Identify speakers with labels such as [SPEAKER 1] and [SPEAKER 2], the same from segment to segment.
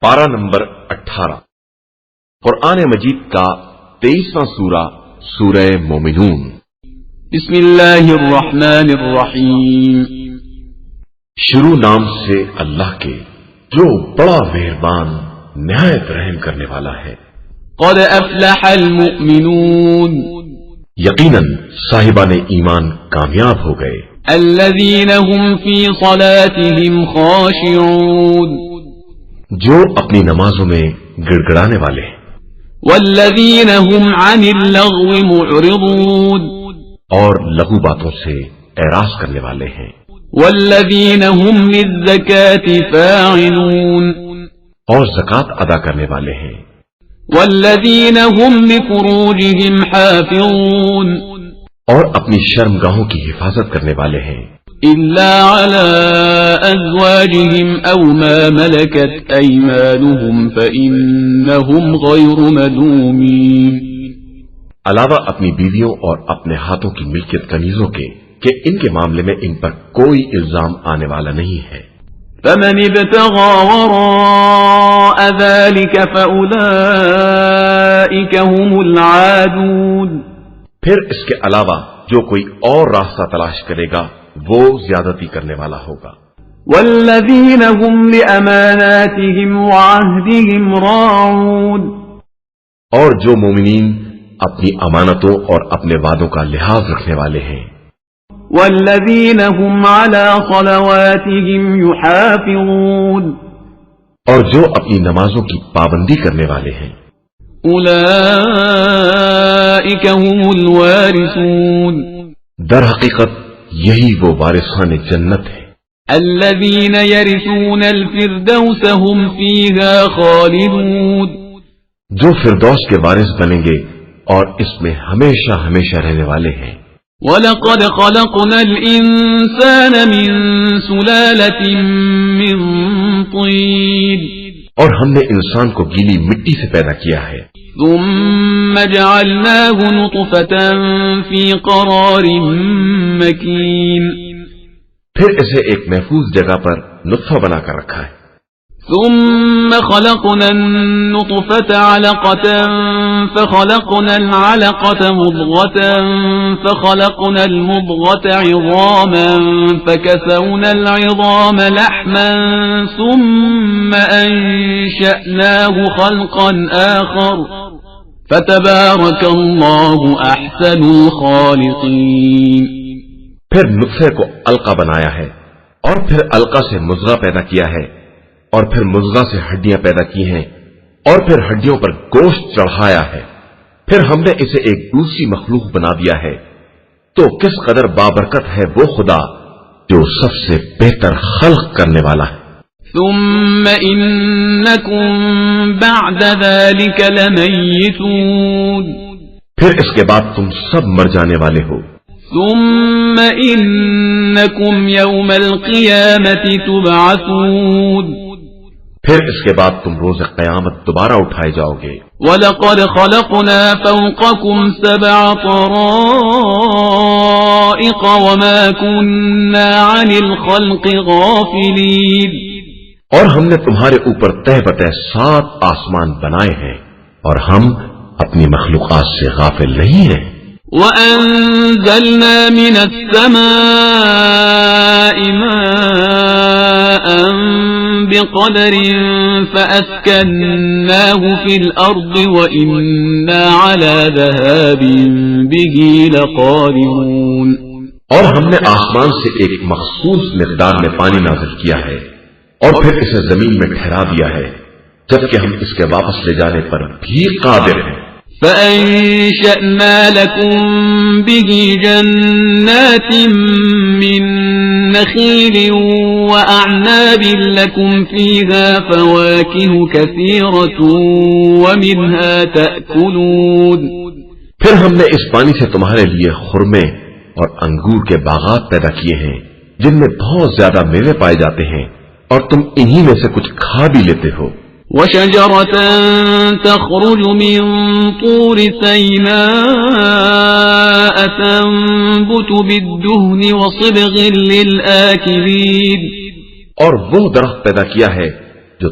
[SPEAKER 1] پارہ نمبر 18 قرآن مجید کا 23واں سورہ سورہ مومنون۔
[SPEAKER 2] بسم اللہ الرحمن الرحیم۔
[SPEAKER 1] شروع نام سے اللہ کے جو بڑا مہربان نہایت رحم کرنے والا ہے۔
[SPEAKER 2] قد افلح المؤمنون،
[SPEAKER 1] یقیناً صاحبان ایمان کامیاب ہو گئے۔
[SPEAKER 2] الذین هم فی صلاتهم خاشعون،
[SPEAKER 1] جو اپنی نمازوں میں گڑ گڑانے والے ہیں۔
[SPEAKER 2] والذین هم عن اللغو معرضون،
[SPEAKER 1] اور لغو باتوں سے اعراض کرنے والے ہیں۔
[SPEAKER 2] والذین هم للزکاة فاعلون،
[SPEAKER 1] اور زکات ادا کرنے والے ہیں۔
[SPEAKER 2] والذین هم لفروجهم حافظون،
[SPEAKER 1] اور اپنی شرمگاہوں کی حفاظت کرنے والے ہیں۔
[SPEAKER 2] إلا على أزواجهم أو ما ملكت أيمانهم فإنهم غير ملومين،
[SPEAKER 1] علاوہ اپنی بیویوں اور اپنے ہاتھوں کی ملکیت کنیزوں کے کہ ان کے معاملے میں ان پر کوئی الزام آنے والا نہیں ہے۔
[SPEAKER 2] فمن ابتغى وراء ذلك فأولئك هم العادون،
[SPEAKER 1] پھر اس کے علاوہ جو کوئی اور راستہ تلاش کرے گا وہ زیادتی کرنے والا ہوگا۔
[SPEAKER 2] والذین هم لأماناتهم وعهدهم راعون،
[SPEAKER 1] اور جو مومنین اپنی امانتوں اور اپنے وعدوں کا لحاظ رکھنے والے ہیں۔
[SPEAKER 2] والذین هم على صلواتهم يحافظون،
[SPEAKER 1] اور جو اپنی نمازوں کی پابندی کرنے والے ہیں۔
[SPEAKER 2] اولئک هم الوارثون،
[SPEAKER 1] در حقیقت یہی وہ وارثان جنت ہے۔
[SPEAKER 2] الذین یرثون الفردوس هم فیہا خالدون،
[SPEAKER 1] جو فردوس کے وارث بنیں گے اور اس میں ہمیشہ ہمیشہ رہنے والے ہیں۔
[SPEAKER 2] وَلَقَدْ خَلَقْنَا الْإِنسَانَ مِنْ سُلَالَةٍ مِّن طِينٍ،
[SPEAKER 1] اور ہم نے انسان کو گیلی مٹی سے پیدا کیا ہے۔
[SPEAKER 2] ثُمَّ جَعَلْنَاهُ نُطْفَةً فِي قَرَارٍ مَّكِينٍ،
[SPEAKER 1] پھر اسے ایک محفوظ جگہ پر نطفہ بنا کر رکھا ہے۔
[SPEAKER 2] ثم خلقنا النطفة علقة فخلقنا العلقة مضغة فخلقنا المضغة عظاما فكسونا العظام لحما ثم أنشأناه خلقا آخر فتبارك الله أحسن الخالقين۔
[SPEAKER 1] پھر نطفے کو علقہ بنایا ہے، اور پھر علقہ سے مضغہ پیدا کیا ہے، اور پھر مضغہ سے ہڈیاں پیدا کی ہیں، اور پھر ہڈیوں پر گوشت چڑھایا ہے، پھر ہم نے اسے ایک دوسری مخلوق بنا دیا ہے۔ تو کس قدر بابرکت ہے وہ خدا جو سب سے بہتر خلق کرنے والا ہے۔
[SPEAKER 2] ثم انکم بعد ذلك لمیتون،
[SPEAKER 1] پھر اس کے بعد تم سب مر جانے والے ہو۔
[SPEAKER 2] ثم انکم یوم القیامت تبعثون،
[SPEAKER 1] پھر اس کے بعد تم روز قیامت دوبارہ اٹھائے جاؤ گے۔
[SPEAKER 2] وَلَقَدْ خَلَقْنَا فَوْقَكُمْ سَبْعَ طَرَائِقَ وَمَا كُنَّا عَنِ الْخَلْقِ غَافِلِينَ،
[SPEAKER 1] اور ہم نے تمہارے اوپر تہ بتہ 7 آسمان بنائے ہیں، اور ہم اپنی مخلوقات سے غافل نہیں ہیں۔
[SPEAKER 2] وَأَنزَلْنَا مِنَ السَّمَاءِ مَاءً بِقَدَرٍ فَأَسْكَنَّاهُ فِي الْأَرْضِ وَإِنَّا عَلَى ذَهَابٍ بِهِ لَقَادِرُونَ،
[SPEAKER 1] اور ہم نے آسمان سے ایک مخصوص مقدار میں پانی نازل کیا ہے، اور پھر اسے زمین میں ٹھہرا دیا ہے، جبکہ ہم اس کے واپس لے جانے پر بھی قادر ہیں۔
[SPEAKER 2] فَأَنشَأْنَا لَكُم بِهِ جَنَّاتٍ مِّن نَّخِيلٍ وَأَعْنَابٍ لَّكُمْ فِيهَا فَوَاكِهُ كَثِيرَةٌ وَمِنْهَا تَأْكُلُونَ،
[SPEAKER 1] پھر ہم نے اس پانی سے تمہارے لیے خرمے اور انگور کے باغات پیدا کیے ہیں جن میں بہت زیادہ میوے پائے جاتے ہیں، اور تم انہی میں سے کچھ کھا بھی لیتے ہو۔
[SPEAKER 2] وَشَجَرَةً تَخْرُجُ مِن طُورِ سَيْنَاءَ تَنبُتُ بِالدُّهْنِ وَصِبْغٍ لِّلْآكِلِينَ،
[SPEAKER 1] اور وہ درخت پیدا کیا ہے جو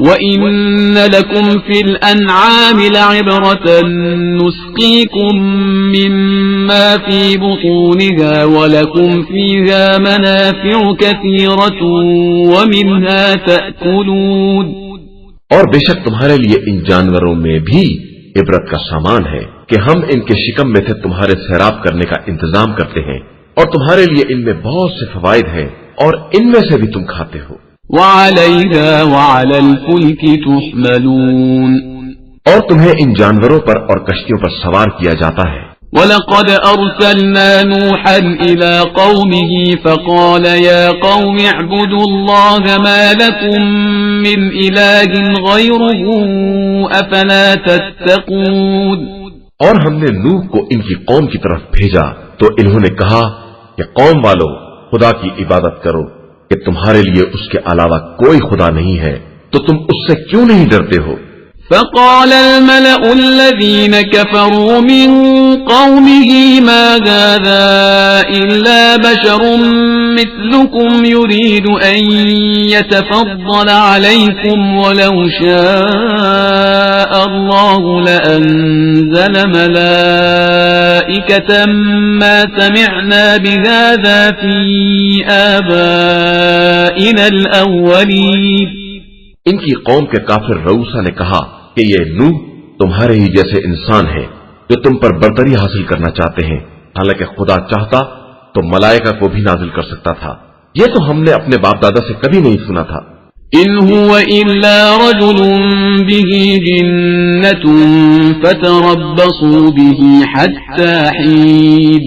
[SPEAKER 2] وَإِنَّ لَكُمْ فِي الْأَنْعَامِ لَعِبْرَةً نُسْقِيكُم مِّمَّا فِي بُطُونِهَا وَلَكُمْ فِيهَا مَنَافِعُ كَثِيرَةٌ وَمِنْهَا تَأْكُلُونَ
[SPEAKER 1] اور بے شک تمہارے لیے ان جانوروں میں بھی عبرت کا سامان ہے کہ ہم ان کے شکم میں سے تمہارے سیراب کرنے کا انتظام کرتے ہیں اور تمہارے لیے ان میں بہت سے فوائد ہیں اور ان میں سے بھی تم کھاتے ہو۔
[SPEAKER 2] وَعَلَيْهَا وَعَلَى الْفُلْكِ تُحْمَلُونَ
[SPEAKER 1] اور تمہیں ان جانوروں پر اور کشتیوں پر سوار کیا جاتا ہے۔
[SPEAKER 2] وَلَقَدْ أَرْسَلْنَا نُوحًا إِلَى قَوْمِهِ فَقَالَ يَا قَوْمِ اعْبُدُوا اللَّهَ مَا لَكُمْ مِنْ إِلَٰهٍ غَيْرُهُ أَفَلَا تَتَّقُونَ
[SPEAKER 1] اور ہم نے نوح کو ان کی قوم کی طرف بھیجا تو انہوں نے کہا کہ قوم والو خدا کی عبادت کرو کہ تمہارے لیے اس کے علاوہ کوئی خدا نہیں ہے تو تم اس سے کیوں نہیں ڈرتے ہو؟
[SPEAKER 2] فقال الملأ الذين كفروا من قومه ما هذا إلا بشر مثلكم يريد أن يتفضل عليكم ولو شاء الله لأنزل ملائكة ما سمعنا بهذا في آبائنا الأولين
[SPEAKER 1] ان کی قوم کے کافر رؤسا نے کہا کہ یہ نوح تمہارے ہی جیسے انسان ہے جو تم پر برتری حاصل کرنا چاہتے ہیں، حالانکہ خدا چاہتا تو ملائکہ کو بھی نازل کر سکتا تھا۔ یہ تو ہم نے اپنے باپ دادا سے کبھی نہیں سنا تھا۔
[SPEAKER 2] ان هو الا رجل به جنة فتربصوا به حتى حين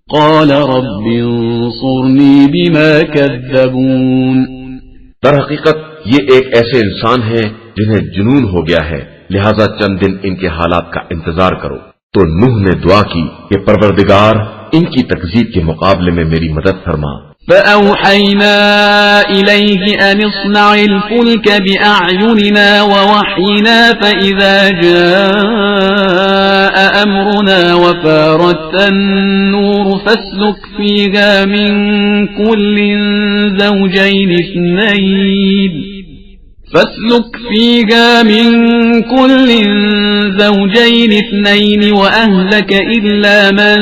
[SPEAKER 2] قال رب انصرني بما كذبون
[SPEAKER 1] در حقیقت یہ ایک ایسے انسان ہیں جنہیں جنون ہو گیا ہے، لہذا چند دن ان کے حالات کا انتظار کرو۔ تو نوح نے دعا کی کہ پروردگار ان کی تکذیب کے مقابلے میں میری مدد فرما۔
[SPEAKER 2] فأوحينا إليه أن اصنع الفلك بأعيننا ووحينا فإذا جاء أمرنا وفارت النور فاسلك فيها من كل زوجين اثنين وأهلك إلا من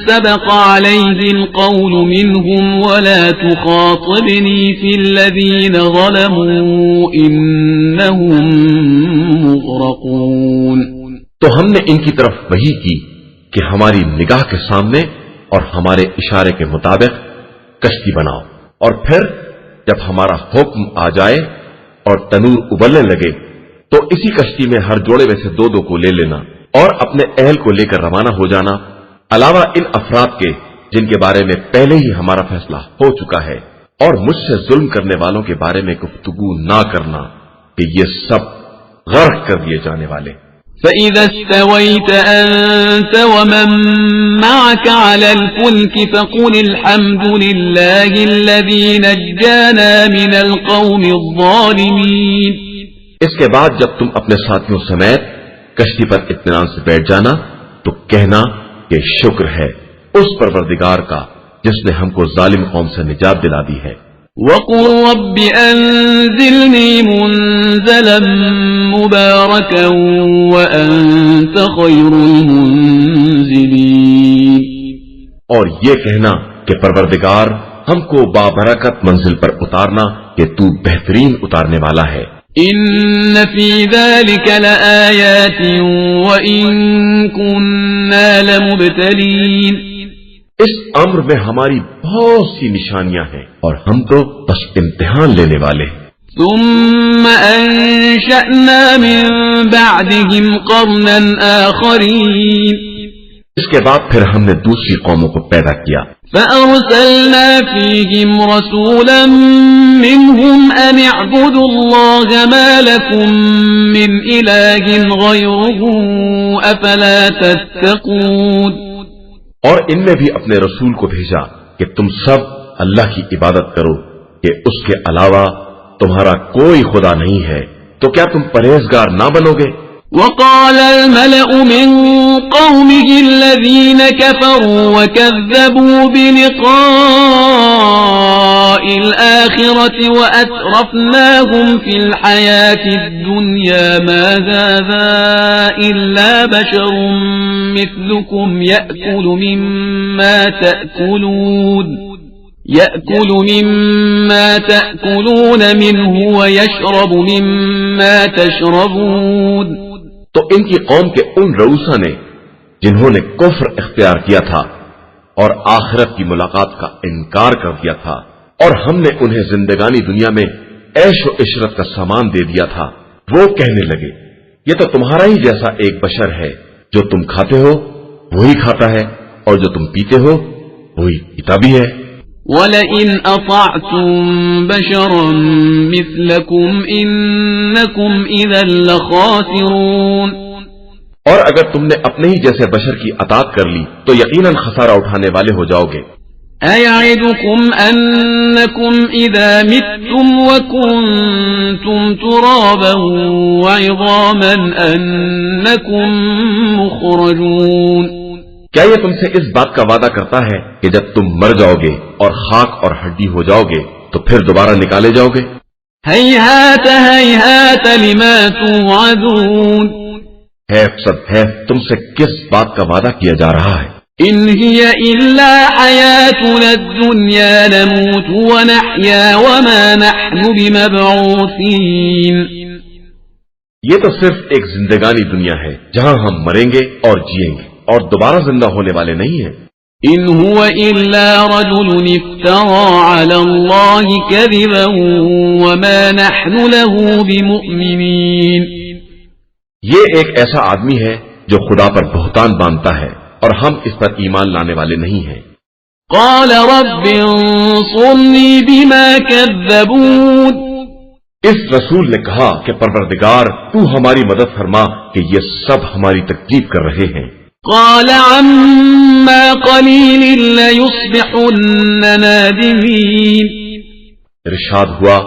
[SPEAKER 2] سبق عليه القول منهم ولا تخاطبني في الذين ظلموا إنهم مغرقون
[SPEAKER 1] تو ہم نے ان کی طرف وحی کی کہ ہماری نگاہ کے سامنے اور ہمارے اشارے کے مطابق کشتی بناؤ، اور پھر جب ہمارا حکم آ جائے اور تنور ابلنے لگے تو اسی کشتی میں ہر جوڑے میں سے دو دو کو لے لینا اور اپنے اہل کو لے کر روانہ ہو جانا، علاوہ ان افراد کے جن کے بارے میں پہلے ہی ہمارا فیصلہ ہو چکا ہے، اور مجھ سے ظلم کرنے والوں کے بارے میں گفتگو نہ کرنا کہ یہ سب غرق کر دیے جانے والے۔
[SPEAKER 2] فَإِذَا اسْتَوَيْتَ أَنْتَ وَمَن مَّعَكَ عَلَى الْفُلْكِ فَقُلِ الْحَمْدُ لِلَّهِ الَّذِي نَجَّانَا مِنَ الْقَوْمِ الظَّالِمِينَ
[SPEAKER 1] اس کے بعد جب تم اپنے ساتھیوں سمیت کشتی پر اطمینان سے بیٹھ جانا تو کہنا کہ شکر ہے اس پروردگار کا جس نے ہم کو ظالم قوم سے نجات دلا دی ہے۔
[SPEAKER 2] وَقُلْ رَبِّ أَنزِلْنِي مُنزَلًا مُبَارَكًا وَأَنتَ خَيْرُ الْمُنزِلِينَ
[SPEAKER 1] اور یہ کہنا کہ پروردگار ہم کو بابرکت منزل پر اتارنا کہ تو بہترین اتارنے والا ہے۔
[SPEAKER 2] إِنَّ فِي ذَلِكَ لَآيَاتٍ وَإِن كُنَّا لَمُبْتَلِينَ
[SPEAKER 1] اس امر میں ہماری بہت سی نشانیاں ہیں اور ہم تو بس امتحان لینے والے ہیں۔
[SPEAKER 2] ثُمَّ أَنشَأْنَا مِن بَعْدِهِمْ قَرْنًا آخَرِينَ
[SPEAKER 1] اس کے بعد پھر ہم نے دوسری قوموں کو پیدا کیا۔
[SPEAKER 2] فَأَرْسَلْنَا فِيهِمْ رَسُولًا مِّنْهُمْ أَنِ اعْبُدُوا اللَّهَ مَا لَكُمْ مِنْ إِلَٰهٍ غَيْرُهُ أَفَلَا تَتَّقُونَ
[SPEAKER 1] اور ان میں بھی اپنے رسول کو بھیجا کہ تم سب اللہ کی عبادت کرو کہ اس کے علاوہ تمہارا کوئی خدا نہیں ہے، تو کیا تم پرہیزگار نہ بنو گے؟
[SPEAKER 2] وقال الملأ من قومه الذين كفروا وكذبوا بلقاء الآخرة وأترفناهم في الحياة الدنيا ما هذا إلا بشر مثلكم يأكل مما تأكلون منه ويشرب مما تشربون.
[SPEAKER 1] تو ان کی قوم کے ان رؤوسا نے جنہوں نے کفر اختیار کیا تھا اور آخرت کی ملاقات کا انکار کر دیا تھا، اور ہم نے انہیں زندگانی دنیا میں عیش و عشرت کا سامان دے دیا تھا، وہ کہنے لگے یہ تو تمہارا ہی جیسا ایک بشر ہے، جو تم کھاتے ہو وہی کھاتا ہے اور جو تم پیتے ہو وہی پیتا بھی ہے.
[SPEAKER 2] وَلَئِنْ أَطَعْتُمْ بَشَرًا مِثْلَكُمْ إِنَّكُمْ إِذًا لَخَاسِرُونَ.
[SPEAKER 1] اور اگر تم نے اپنے ہی جیسے بشر کی اطاعت کر لی تو یقیناً خسارہ اٹھانے والے ہو جاؤ گے.
[SPEAKER 2] أَيَعِدُكُمْ أَنَّكُمْ إِذَا مِتُّمْ وَكُنْتُمْ تُرَابًا وَعِظَامًا أَنَّكُمْ مُخْرَجُونَ.
[SPEAKER 1] کیا یہ تم سے اس بات کا وعدہ کرتا ہے کہ جب تم مر جاؤ گے اور خاک اور ہڈی ہو جاؤ گے تو پھر دوبارہ نکالے جاؤ گے؟
[SPEAKER 2] هَيْهَاتَ هَيْهَاتَ لِمَا تُوعَدُونَ.
[SPEAKER 1] ہے سب ہے، تم سے کس بات کا وعدہ کیا جا رہا ہے؟
[SPEAKER 2] إِنْ هِيَ إِلَّا حَيَاتُنَا الدُّنْيَا نَمُوتُ وَنَحْيَا وَمَا نَحْنُ بِمَبْعُوثِينَ.
[SPEAKER 1] یہ تو صرف ایک زندگانی دنیا ہے جہاں ہم مریں گے اور جیئیں گے اور دوبارہ زندہ ہونے والے نہیں ہیں.
[SPEAKER 2] إِنْ هُوَ إِلَّا رَجُلٌ افْتَرَى عَلَى اللَّهِ كَذِبًا وَمَا نَحْنُ لَهُ بِمُؤْمِنِينَ.
[SPEAKER 1] یہ ایک ایسا آدمی ہے جو خدا پر بہتان باندھتا ہے اور ہم اس پر ایمان لانے والے نہیں ہیں.
[SPEAKER 2] قَالَ رَبِّ انصُرْنِي بِمَا كَذَّبُونِ.
[SPEAKER 1] اس رسول نے کہا کہ پروردگار تو ہماری مدد فرما کہ یہ سب ہماری تکذیب کر رہے ہیں.
[SPEAKER 2] قال عما قليل ليصبحن نادمين.
[SPEAKER 1] ارشاد ہوا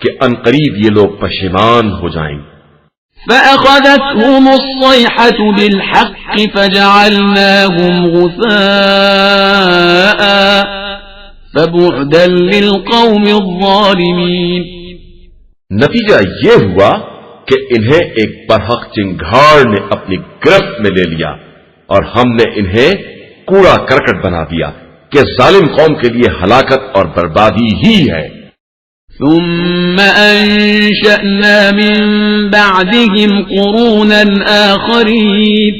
[SPEAKER 1] کہ ان قریب یہ لوگ پشیمان ہو جائیں.
[SPEAKER 2] فأخذتهم الصيحة بالحق فجعلناهم غثاء فبعدا للقوم الظالمين.
[SPEAKER 1] نتیجہ یہ ہوا کہ انہیں ایک برحق چنگھاڑ نے اپنی گرفت میں لے لیا اور ہم نے انہیں کوڑا کرکٹ بنا دیا کہ ظالم قوم کے لیے ہلاکت اور بربادی ہی ہے.
[SPEAKER 2] ثم أنشأنا من بعدهم قرونا آخرين.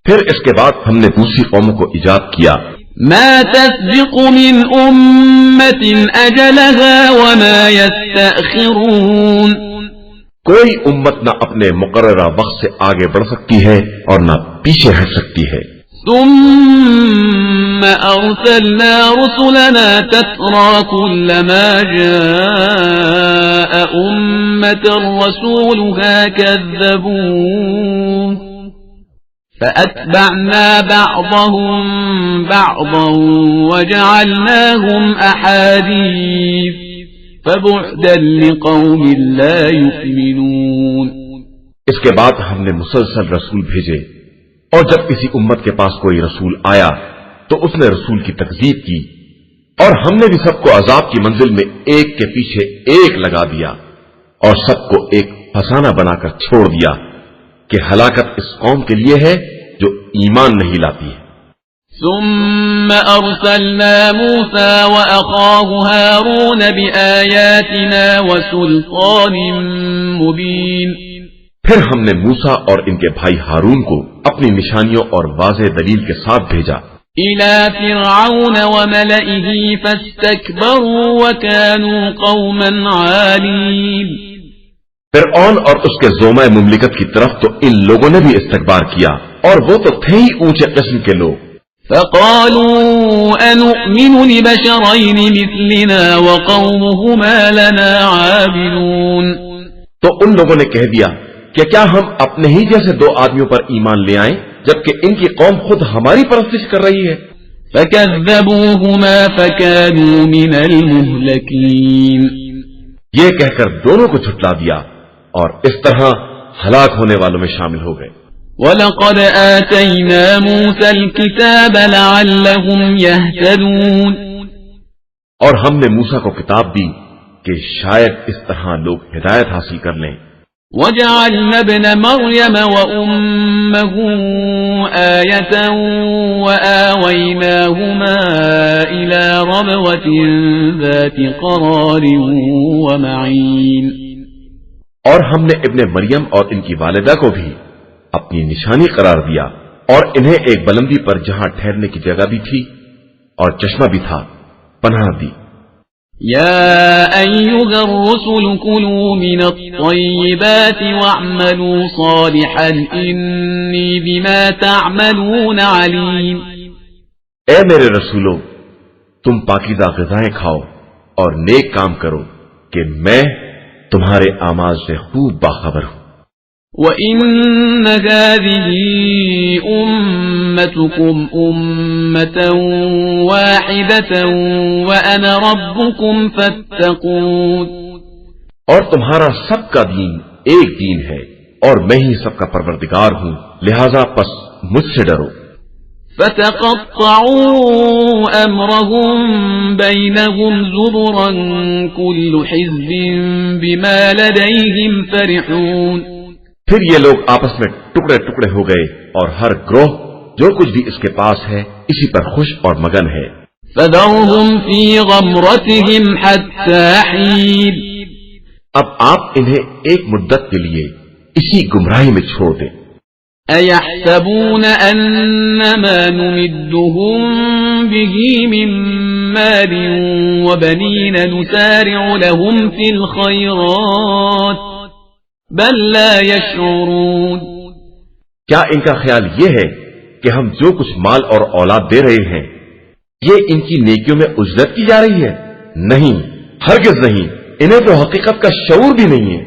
[SPEAKER 1] پھر اس کے بعد ہم نے دوسری قوموں کو ایجاد کیا.
[SPEAKER 2] ما تسبق من أمة أجلها وما يستأخرون.
[SPEAKER 1] کوئی امت نہ اپنے مقررہ وقت سے آگے بڑھ سکتی ہے اور نہ پیچھے ہٹ سکتی ہے.
[SPEAKER 2] ثم أرسلنا رسلنا تترى كلما جاء أمة رسولها كذبوه فأتبعنا بعضهم بعضا وجعلناهم أحاديث فبعدا لقوم لا يؤمنون.
[SPEAKER 1] اس کے بعد ہم نے مسلسل رسول بھیجے اور جب کسی امت کے پاس کوئی رسول آیا تو اس نے رسول کی تکذیب کی اور ہم نے بھی سب کو عذاب کی منزل میں ایک کے پیچھے ایک لگا دیا اور سب کو ایک فسانہ بنا کر چھوڑ دیا کہ ہلاکت اس قوم کے لیے ہے جو ایمان نہیں لاتی ہے.
[SPEAKER 2] ثم أرسلنا موسى وأخاه هارون بآياتنا وسلطان مبين.
[SPEAKER 1] پھر ہم نے موسیٰ اور ان کے بھائی ہارون کو اپنی نشانیوں اور واضح دلیل کے ساتھ بھیجا.
[SPEAKER 2] إلى فرعون وملئه فاستكبروا وكانوا قوما عالين.
[SPEAKER 1] فرعون اور اس کے زومہ مملکت کی طرف تو ان لوگوں نے بھی استکبار کیا اور وہ تو تھے ہی اونچے قسم کے لوگ.
[SPEAKER 2] فقالوا أنؤمن لبشرين مثلنا وقومهما لنا عابدون.
[SPEAKER 1] تو ان لوگوں نے کہہ دیا کہ کیا ہم اپنے ہی جیسے دو آدمیوں پر ایمان لے آئیں جبکہ ان کی قوم خود ہماری پرستش کر رہی ہے.
[SPEAKER 2] فكذبوهما فكانوا من المهلكين.
[SPEAKER 1] یہ کہہ کر دونوں کو جھٹلا دیا اور اس طرح ہلاک ہونے والوں میں شامل ہو گئے۔
[SPEAKER 2] وَلَقَدْ آتَيْنَا مُوسَى الْكِتَابَ لَعَلَّهُمْ يَهْتَدُونَ،
[SPEAKER 1] اور ہم نے موسیٰ کو کتاب دی کہ شاید اس طرح لوگ ہدایت حاصل کر لیں۔
[SPEAKER 2] وَجَعَلْنَا ابْنَ مَرْيَمَ وَأُمَّهُ آيَةً وَآوَيْنَاهُمَا إِلَى رَبْوَةٍ ذَاتِ قَرَارٍ وَمَعِينٍ،
[SPEAKER 1] اور ہم نے ابن مریم اور ان کی والدہ کو بھی اپنی نشانی قرار دیا اور انہیں ایک بلندی پر جہاں ٹھہرنے کی جگہ بھی تھی اور چشمہ بھی تھا پناہ دی۔
[SPEAKER 2] يا أيها الرسل كلوا من الطيبات واعملوا صالحا إني بما تعملون عليم،
[SPEAKER 1] اے میرے رسولو، تم پاکیزہ غذائیں کھاؤ اور نیک کام کرو کہ میں تمہارے اعمال سے خوب باخبر ہوں۔
[SPEAKER 2] وَإِنَّ هَذِهِ أُمَّتُكُمْ أُمَّةً وَاحِدَةً وَأَنَا رَبُّكُمْ فَاتَّقُونِ،
[SPEAKER 1] اور تمہارا سب کا دین ایک دین ہے اور میں ہی سب کا پروردگار ہوں، لہذا پس مجھ سے ڈرو۔
[SPEAKER 2] فَتَقَطَّعُوا أَمْرَهُمْ بَيْنَهُمْ زُبُرًا كُلُّ حِزْبٍ بِمَا لَدَيْهِمْ فَرِحُونَ،
[SPEAKER 1] پھر یہ لوگ آپس میں ٹکڑے ٹکڑے ہو گئے اور ہر گروہ جو کچھ بھی اس کے پاس ہے اسی پر خوش اور مگن ہے۔
[SPEAKER 2] فَذَرْهُمْ فِي غَمْرَتِهِمْ حَتَّى حِينٍ،
[SPEAKER 1] اب آپ انہیں ایک مدت کے لیے اسی گمراہی میں چھوڑ دیں۔
[SPEAKER 2] أَيَحْسَبُونَ أَنَّمَا نُمِدُّهُم بِهِ مِن مَّالٍ وَبَنِينَ نُسَارِعُ لَهُمْ فِي الْخَيْرَاتِ بَل لَّا يَشْعُرُونَ،
[SPEAKER 1] کیا ان کا خیال یہ ہے کہ ہم جو کچھ مال اور اولاد دے رہے ہیں یہ ان کی نیکیوں میں اجرت کی جا رہی ہے؟ نہیں، ہرگز نہیں، انہیں تو حقیقت کا شعور بھی نہیں ہے۔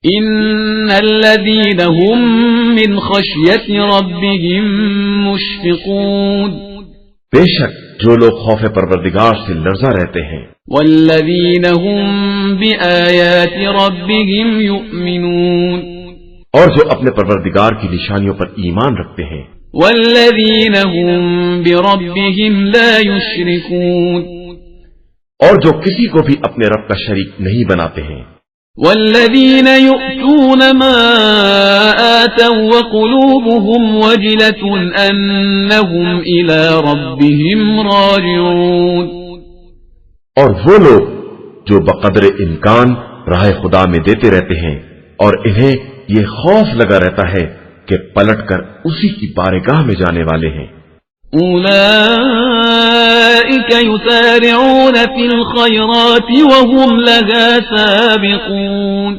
[SPEAKER 2] إِنَّ الَّذِينَ هُم مِّنْ خَشْيَةِ رَبِّهِم مُّشْفِقُونَ،
[SPEAKER 1] بے شک جو لوگ خوف پروردگار سے لرزا رہتے ہیں۔
[SPEAKER 2] وَالَّذِينَ هُم بِآيَاتِ رَبِّهِمْ يُؤْمِنُونَ،
[SPEAKER 1] اور جو اپنے پروردگار کی نشانیوں پر ایمان رکھتے ہیں۔
[SPEAKER 2] وَالَّذِينَ هُم بِرَبِّهِمْ لَا يُشْرِكُونَ،
[SPEAKER 1] اور جو کسی کو بھی اپنے رب کا شریک نہیں بناتے ہیں۔
[SPEAKER 2] وَالَّذِينَ يُؤْتُونَ مَا آتَوا وَقُلُوبُهُمْ وَجِلَةٌ أَنَّهُمْ إِلَى رَبِّهِمْ راجعون،
[SPEAKER 1] اور وہ لوگ جو بقدر امکان راہ خدا میں دیتے رہتے ہیں اور انہیں یہ خوف لگا رہتا ہے کہ پلٹ کر اسی کی بارگاہ میں جانے والے ہیں۔
[SPEAKER 2] أُولَئِكَ يُسَارِعُونَ فِي الْخَيْرَاتِ وَهُمْ لَهَا سَابِقُونَ،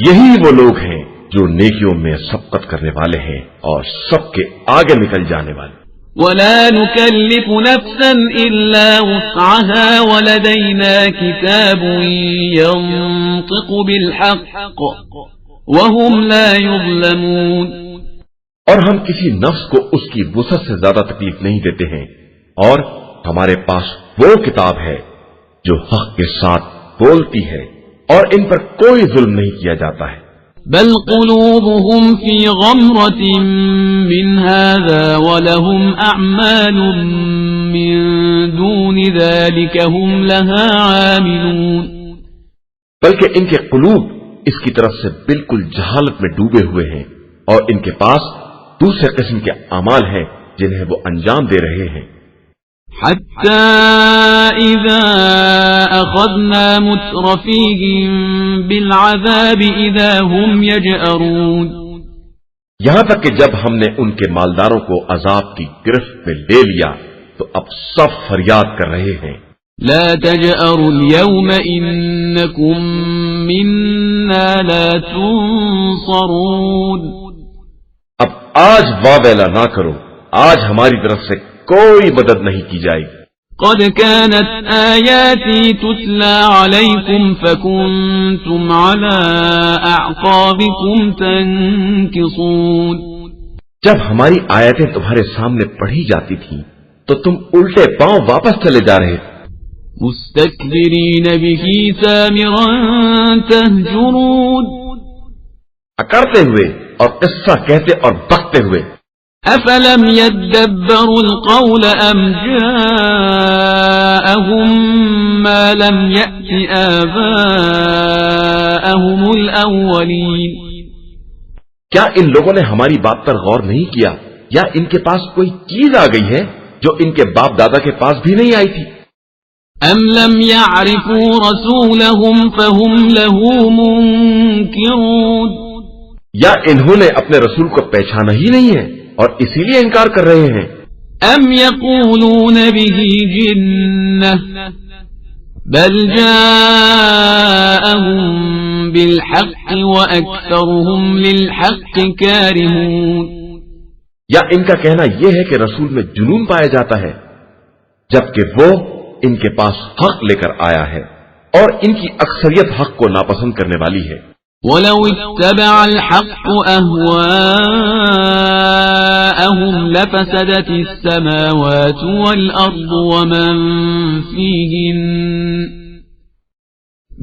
[SPEAKER 1] یہی وہ لوگ ہیں جو نیکیوں میں سبقت کرنے والے ہیں اور سب کے آگے نکل جانے والے۔
[SPEAKER 2] وَلَا نُكَلِّفُ نَفْسًا إِلَّا وُسْعَهَا وَلَدَيْنَا كِتَابٌ يَنطِقُ بِالْحَقِّ وَهُمْ لَا يُظْلَمُونَ،
[SPEAKER 1] اور ہم کسی نفس کو اس کی وسعت سے زیادہ تکلیف نہیں دیتے ہیں، اور ہمارے پاس وہ کتاب ہے جو حق کے ساتھ بولتی ہے اور ان پر کوئی ظلم نہیں کیا جاتا ہے۔
[SPEAKER 2] بل قلوبهم في غمرة من هذا ولهم أعمال من دون ذلك هم لها عاملون،
[SPEAKER 1] بلکہ ان کے قلوب اس کی طرف سے بالکل جہالت میں ڈوبے ہوئے ہیں اور ان کے پاس دوسرے قسم کے اعمال ہیں جنہیں وہ انجام دے رہے ہیں۔
[SPEAKER 2] حتى إذا أخذنا مترفيهم بالعذاب إذا هم يجأرون،
[SPEAKER 1] یہاں تک کہ جب ہم نے ان کے مالداروں کو عذاب کی گرفت میں لے لیا تو اب سب فریاد کر رہے ہیں۔
[SPEAKER 2] لا تجأروا اليوم إنكم منا لا تنصرون،
[SPEAKER 1] اب آج واویلا نہ کرو، آج ہماری طرف سے کوئی مدد نہیں کی جائے گی۔
[SPEAKER 2] قد كانت آياتي تتلى عليكم فكنتم على أعقابكم تنكصون،
[SPEAKER 1] جب ہماری آیتیں تمہارے سامنے پڑھی جاتی تھیں تو تم الٹے پاؤں واپس چلے جا رہے تھے۔
[SPEAKER 2] مستكبرين به سامرا تهجرون،
[SPEAKER 1] کرتے ہوئے اور قصہ کہتے اور بکتے ہوئے.
[SPEAKER 2] أفلم يدبروا القول أم جاءهم ما لم يأت آباءهم الأولين.
[SPEAKER 1] کیا ان لوگوں نے ہماری بات پر غور نہیں کیا یا ان کے پاس کوئی چیز آ گئی ہے جو ان کے باپ دادا کے پاس بھی نہیں آئی تھی؟
[SPEAKER 2] أم لم يعرفوا رسولهم فهم له منكرون.
[SPEAKER 1] یا انہوں نے اپنے رسول کو پہچانا ہی نہیں ہے اور اسی لیے انکار کر رہے ہیں.
[SPEAKER 2] أم يقولون به جنة بل جاءهم بالحق وأكثرهم للحق كارهون.
[SPEAKER 1] یا ان کا کہنا یہ ہے کہ رسول میں جنون پایا جاتا ہے جبکہ وہ ان کے پاس حق لے کر آیا ہے اور ان کی اکثریت حق کو ناپسند کرنے والی ہے.
[SPEAKER 2] وَلَوِ اتَّبَعَ الْحَقُّ أَهْوَاءَهُمْ لَفَسَدَتِ السَّمَاوَاتُ وَالْأَرْضُ وَمَنْ فِيهِنَّ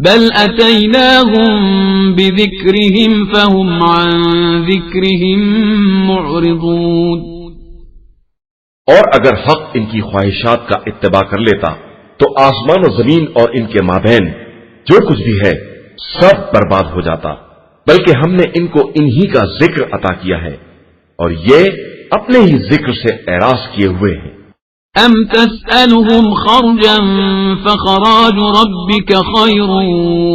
[SPEAKER 2] بَلْ أَتَيْنَاهُمْ بِذِكْرِهِمْ فَهُمْ عَنْ ذِكْرِهِمْ مُعْرِضُونَ.
[SPEAKER 1] اور اگر حق ان کی خواہشات کا اتباع کر لیتا تو آسمان و زمین اور ان کے مابین جو کچھ بھی ہے سب برباد ہو جاتا، بلکہ ہم نے ان کو انہی کا ذکر عطا کیا ہے اور یہ اپنے ہی ذکر سے اعراض کیے ہوئے ہیں.
[SPEAKER 2] أَمْ تَسْأَلُهُمْ خَرْجًا فَخَرَاجُ رَبِّكَ خَيْرٌ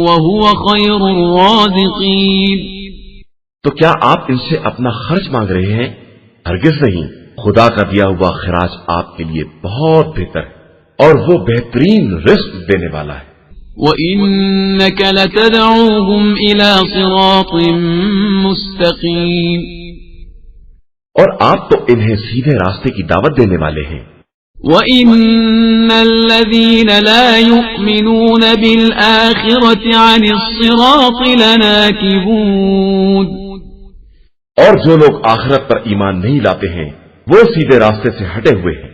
[SPEAKER 2] وَهُوَ خَيْرُ الرَّازِقِينَ.
[SPEAKER 1] تو کیا آپ ان سے اپنا خرچ مانگ رہے ہیں؟ ہرگز نہیں، خدا کا دیا ہوا خراج آپ کے لیے بہت بہتر ہے اور وہ بہترین رزق دینے والا ہے.
[SPEAKER 2] وَإِنَّكَ لَتَدْعُوهُمْ إِلَى صِرَاطٍ مُسْتَقِيمٍ.
[SPEAKER 1] اور آپ تو انہیں سیدھے راستے کی دعوت دینے والے ہیں.
[SPEAKER 2] وَإِنَّ الَّذِينَ لَا يُؤْمِنُونَ بِالْآخِرَةِ عَنِ الصِّرَاطِ لَنَاكِبُونَ.
[SPEAKER 1] اور جو لوگ آخرت پر ایمان نہیں لاتے ہیں وہ سیدھے راستے سے ہٹے ہوئے ہیں.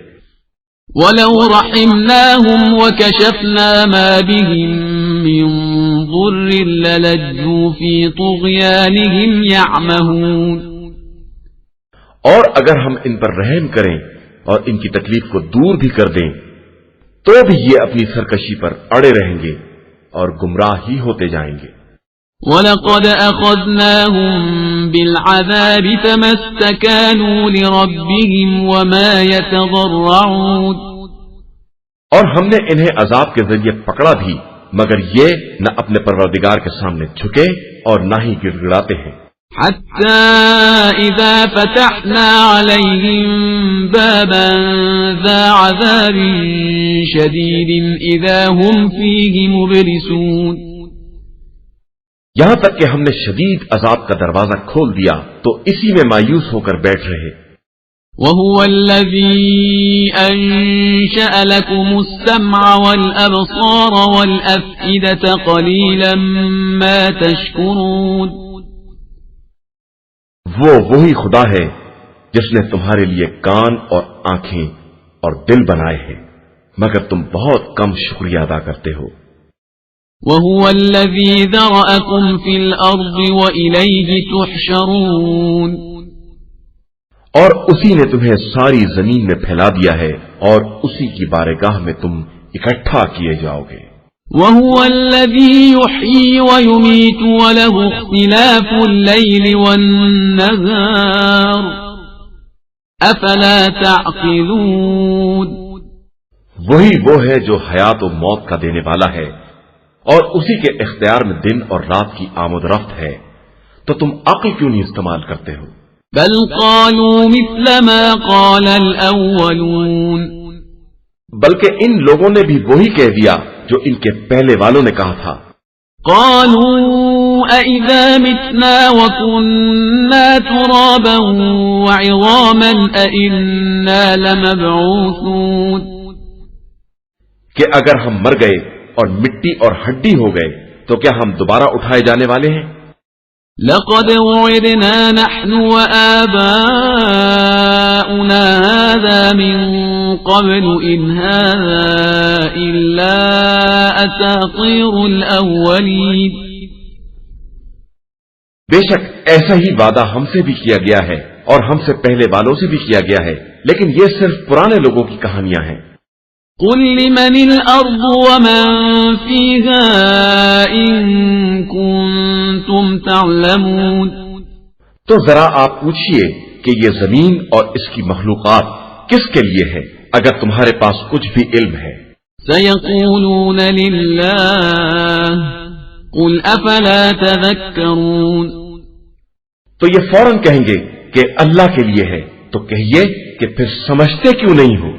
[SPEAKER 2] وَلَوْ رَحِمْنَاهُمْ وَكَشَفْنَا مَا بِهِمْ مِنْ ضُرٍّ لَلَجُّوا فِي طُغْيَانِهِمْ يَعْمَهُونَ.
[SPEAKER 1] اور اگر ہم ان پر رحم کریں اور ان کی تکلیف کو دور بھی کر دیں تو بھی یہ اپنی سرکشی پر اڑے رہیں گے اور گمراہ ہی ہوتے جائیں گے.
[SPEAKER 2] وَلَقَدْ أَخَذْنَاهُمْ بِالْعَذَابِ فَمَا اسْتَكَانُوا لِرَبِّهِمْ وَمَا يَتَضَرَّعُونَ.
[SPEAKER 1] اور ہم نے انہیں عذاب کے ذریعے پکڑا بھی مگر یہ نہ اپنے پروردگار کے سامنے جھکے اور نہ ہی گڑ گڑاتے ہیں.
[SPEAKER 2] حَتَّى إِذَا فَتَحْنَا عَلَيْهِمْ بَابًا ذَا عَذَابٍ شَدِيدٍ إِذَا هُمْ فِيهِ مُبْلِسُونَ.
[SPEAKER 1] یہاں تک کہ ہم نے شدید عذاب کا دروازہ کھول دیا تو اسی میں مایوس ہو کر بیٹھ رہے.
[SPEAKER 2] وَهُوَ الَّذِي أَنشَأَ لَكُمُ السَّمْعَ وَالْأَبْصَارَ وَالْأَفْئِدَةَ قَلِيلًا مَا تَشْكُرُونَ.
[SPEAKER 1] وہی خدا ہے جس نے تمہارے لیے کان اور آنکھیں اور دل بنائے ہیں مگر تم بہت کم شکریہ ادا کرتے ہو.
[SPEAKER 2] وَهُوَ الَّذِي ذَرَأَكُمْ فِي الْأَرْضِ وَإِلَيْهِ تُحْشَرُونَ.
[SPEAKER 1] اور اسی نے تمہیں ساری زمین میں پھیلا دیا ہے اور اسی کی بارگاہ میں تم اکٹھا کیے جاؤ گے.
[SPEAKER 2] وَهُوَ الَّذِي يُحْيِي وَيُمِيتُ وَلَهُ اخْتِلَافُ اللَّيْلِ وَالنَّهَارِ أَفَلَا تَعْقِلُونَ.
[SPEAKER 1] وہی وہ ہے جو حیات و موت کا دینے والا ہے اور اسی کے اختیار میں دن اور رات کی آمد رفت ہے تو تم عقل کیوں نہیں استعمال کرتے ہو؟
[SPEAKER 2] بل قالوا مثل ما قال الأولون.
[SPEAKER 1] بلکہ ان لوگوں نے بھی وہی کہہ دیا جو ان کے پہلے والوں نے کہا تھا.
[SPEAKER 2] قالوا أَإِذَا مِتْنَا وَكُنَّا تُرَابًا وَعِظَامًا أَإِنَّا لَمَبْعُوثُونَ.
[SPEAKER 1] کہ اگر ہم مر گئے اور مٹی اور ہڈی ہو گئے تو کیا ہم دوبارہ اٹھائے جانے والے ہیں؟
[SPEAKER 2] لقد وعدنا نحن وآباؤنا هذا من قبل إن هذا إلا أساطير الأولين.
[SPEAKER 1] بے شک ایسا ہی وعدہ ہم سے بھی کیا گیا ہے اور ہم سے پہلے والوں سے بھی کیا گیا ہے، لیکن یہ صرف پرانے لوگوں کی کہانیاں ہیں۔
[SPEAKER 2] قل لمن الأرض ومن فيها إن كنتم تعلمون،
[SPEAKER 1] تو ذرا آپ پوچھئے کہ یہ زمین اور اس کی مخلوقات کس کے لیے ہے اگر تمہارے پاس کچھ بھی علم ہے۔
[SPEAKER 2] سيقولون لله قل أفلا تذكرون،
[SPEAKER 1] تو یہ فوراً کہیں گے کہ اللہ کے لیے ہے، تو کہیے کہ پھر سمجھتے کیوں نہیں ہو۔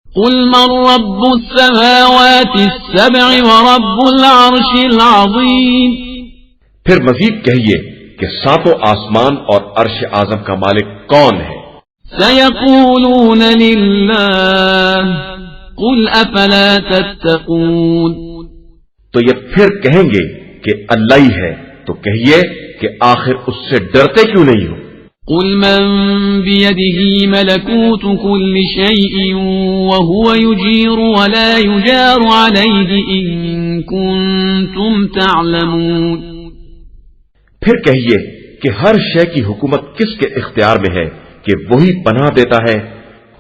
[SPEAKER 2] قل من رب السماوات السبع ورب العرش العظيم،
[SPEAKER 1] پھر مزید کہیے کہ ساتوں آسمان اور عرش اعظم کا مالک کون ہے۔
[SPEAKER 2] سيقولون لله قل أفلا تتقون،
[SPEAKER 1] تو یہ پھر کہیں گے کہ اللہ ہی ہے، تو کہیے کہ آخر اس سے ڈرتے کیوں نہیں ہو۔
[SPEAKER 2] قل من بيده ملكوت كل شيء وهو يجير ولا يجار عليه إن كنتم تعلمون،
[SPEAKER 1] پھر کہیے کہ ہر شے کی حکومت کس کے اختیار میں ہے کہ وہی پناہ دیتا ہے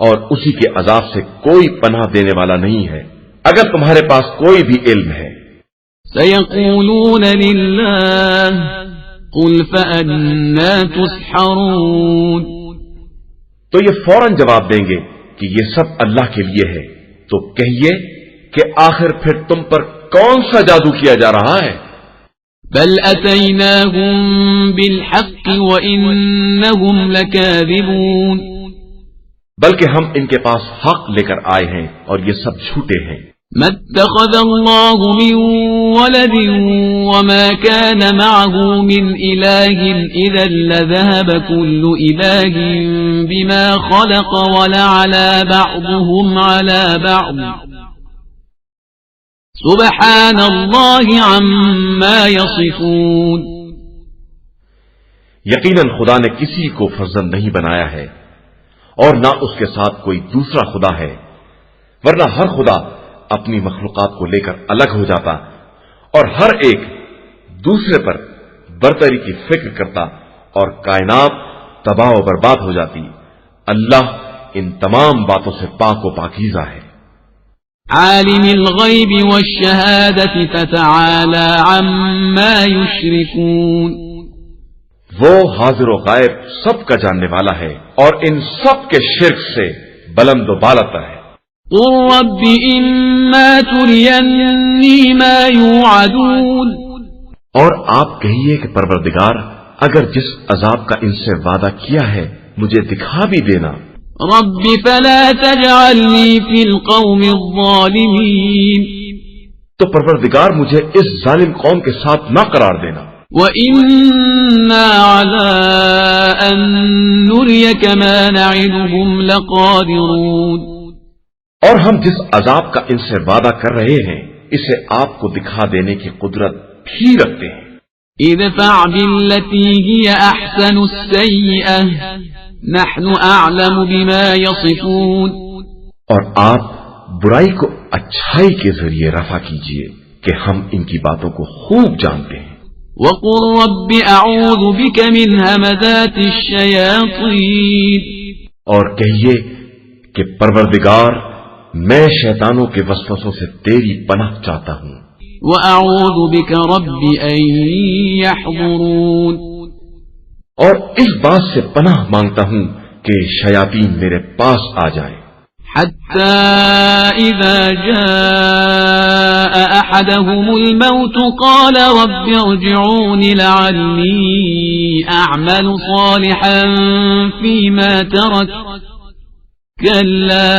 [SPEAKER 1] اور اسی کے عذاب سے کوئی پناہ دینے والا نہیں ہے، اگر تمہارے پاس کوئی بھی علم ہے۔
[SPEAKER 2] سيقولون لله قل فأنا تسحرون،
[SPEAKER 1] تو یہ فوراً جواب دیں گے کہ یہ سب اللہ کے لیے ہے، تو کہیے کہ آخر پھر تم پر کون سا جادو کیا جا رہا ہے۔
[SPEAKER 2] بل أتيناهم بالحق وإنهم لكاذبون،
[SPEAKER 1] بلکہ ہم ان کے پاس حق لے کر آئے ہیں اور یہ سب جھوٹے ہیں۔
[SPEAKER 2] ما اتخذ الله من ولد وما كان معه من إله إذا لذهب كل إله بما خلق ولعلى بعضهم على بعض سبحان الله عما يصفون،
[SPEAKER 1] یقیناً خدا نے کسی کو فرزند نہیں بنایا ہے اور نہ اس کے ساتھ کوئی دوسرا خدا ہے، ورنہ ہر خدا اپنی مخلوقات کو لے کر الگ ہو جاتا اور ہر ایک دوسرے پر برتری کی فکر کرتا اور کائنات تباہ و برباد ہو جاتی۔ اللہ ان تمام باتوں سے پاک و پاکیزہ ہے۔
[SPEAKER 2] عالم الغیب والشہادة فتعالى عما يشركون،
[SPEAKER 1] وہ حاضر و غائب سب کا جاننے والا ہے اور ان سب کے شرک سے بلند و بالاتر ہے۔
[SPEAKER 2] قل رب إما تريني ما يوعدون،
[SPEAKER 1] اور آپ کہیے کہ پروردگار اگر جس عذاب کا ان سے وعدہ کیا ہے مجھے دکھا بھی دینا۔
[SPEAKER 2] رب فلا تجعلني في القوم الظالمين،
[SPEAKER 1] تو پروردگار مجھے اس ظالم قوم کے ساتھ نہ قرار دینا۔
[SPEAKER 2] وَإِنَّا عَلَىٰ أَن نُّرِيَكَ مَا نَعِدُهُمْ لَقَادِرُونَ،
[SPEAKER 1] اور ہم جس عذاب کا ان سے وعدہ کر رہے ہیں اسے آپ کو دکھا دینے کی قدرت بھی رکھتے ہیں۔
[SPEAKER 2] ادفع بالتي هي أحسن السيئة نحن أعلم بما يصفون،
[SPEAKER 1] اور آپ برائی کو اچھائی کے ذریعے رفع کیجئے کہ ہم ان کی باتوں کو خوب جانتے ہیں۔
[SPEAKER 2] وقل رب أعوذ بك من همزات الشياطين،
[SPEAKER 1] اور کہیے کہ پروردگار میں شیطانوں کے وسوسوں سے تیری پناہ چاہتا ہوں۔
[SPEAKER 2] وأعوذ بك رب أن يحضرون،
[SPEAKER 1] اور اس بات سے پناہ مانگتا ہوں کہ شیاطین میرے پاس آ جائیں۔
[SPEAKER 2] حتى إذا جاء أحدهم الموت قال رب ارجعون لعلي أعمل صالحا فيما ترك كلا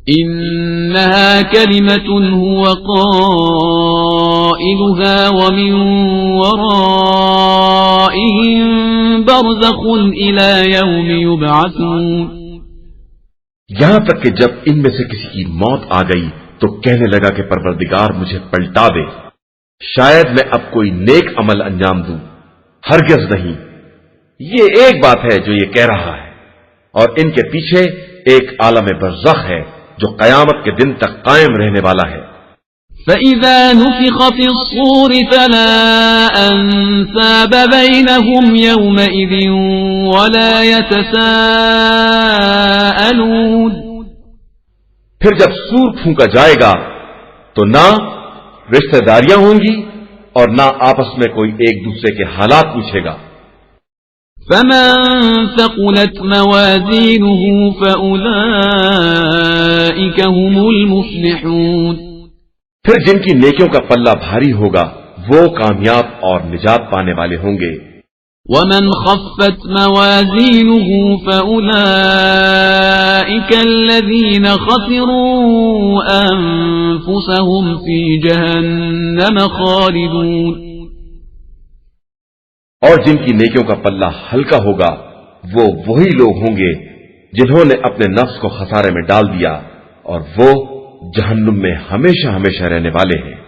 [SPEAKER 2] إنها كلمة هو قائلها ومن ورائهم برزخ إلى يوم يبعثون،
[SPEAKER 1] یہاں تک کہ جب ان میں سے کسی کی موت آ گئی تو کہنے لگا کہ پروردگار مجھے پلٹا دے، شاید میں اب کوئی نیک عمل انجام دوں۔ ہرگز نہیں، یہ ایک بات ہے جو یہ کہہ رہا ہے، اور ان کے پیچھے ایک عالم برزخ ہے جو قیامت کے دن تک قائم رہنے والا ہے۔
[SPEAKER 2] فإذا نفخ في الصور فلا أنساب بينهم يومئذ ولا يتساءلون.
[SPEAKER 1] پھر جب سور پھونکا جائے گا تو نہ رشتہ داریاں ہوں گی اور نہ آپس میں کوئی ایک دوسرے کے حالات پوچھے گا.
[SPEAKER 2] فمن ثقلت موازينه فأولئك هم المفلحون.
[SPEAKER 1] پھر جن کی نیکیوں کا پلہ بھاری ہوگا وہ کامیاب اور نجات پانے والے ہوں گے.
[SPEAKER 2] ومن خفت موازينه فأولئك الذين خسروا أنفسهم في جهنم خالدون.
[SPEAKER 1] اور جن کی نیکیوں کا پلہ ہلکا ہوگا وہ وہی لوگ ہوں گے جنہوں نے اپنے نفس کو خسارے میں ڈال دیا اور وہ جہنم میں ہمیشہ ہمیشہ رہنے والے ہیں.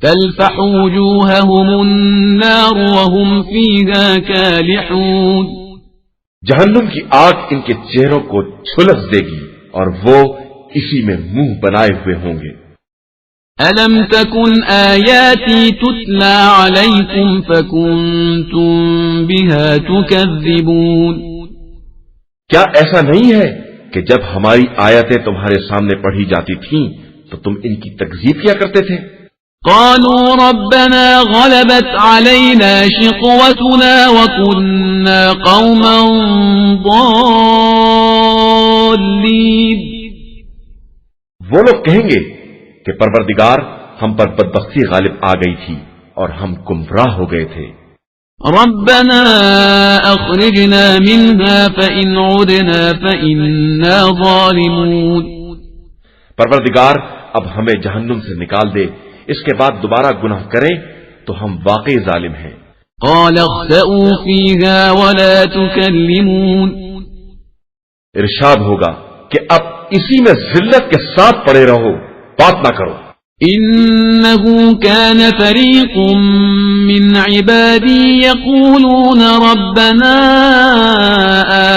[SPEAKER 2] تلفح وجوههم النار وهم فيها كالحون.
[SPEAKER 1] جہنم کی آگ ان کے چہروں کو چھلس دے گی اور وہ اسی میں منہ بنائے ہوئے ہوں گے.
[SPEAKER 2] ألم تكن آياتي تتلى عليكم فكنتم بها تكذبون.
[SPEAKER 1] کیا ایسا نہیں ہے کہ جب ہماری آیتیں تمہارے سامنے پڑھی جاتی تھیں تو تم ان کی تکذیب کیا کرتے تھے؟
[SPEAKER 2] قالوا ربنا غلبت علينا شقوتنا وكنا قوما ضالين.
[SPEAKER 1] وہ لوگ کہیں گے کہ پروردگار ہم پر بدبختی غالب آ گئی تھی اور ہم گمراہ ہو گئے تھے.
[SPEAKER 2] ربنا اخرجنا منها فإن عدنا فإنا ظالمون.
[SPEAKER 1] پروردگار اب ہمیں جہنم سے نکال دے، اس کے بعد دوبارہ گناہ کریں تو ہم واقعی ظالم ہیں.
[SPEAKER 2] قال اخسئوا فيها ولا تكلمون.
[SPEAKER 1] ارشاد ہوگا کہ اب اسی میں ذلت کے ساتھ پڑے رہو، بات نہ کرو.
[SPEAKER 2] إنه كان فريق من عبادي يقولون ربنا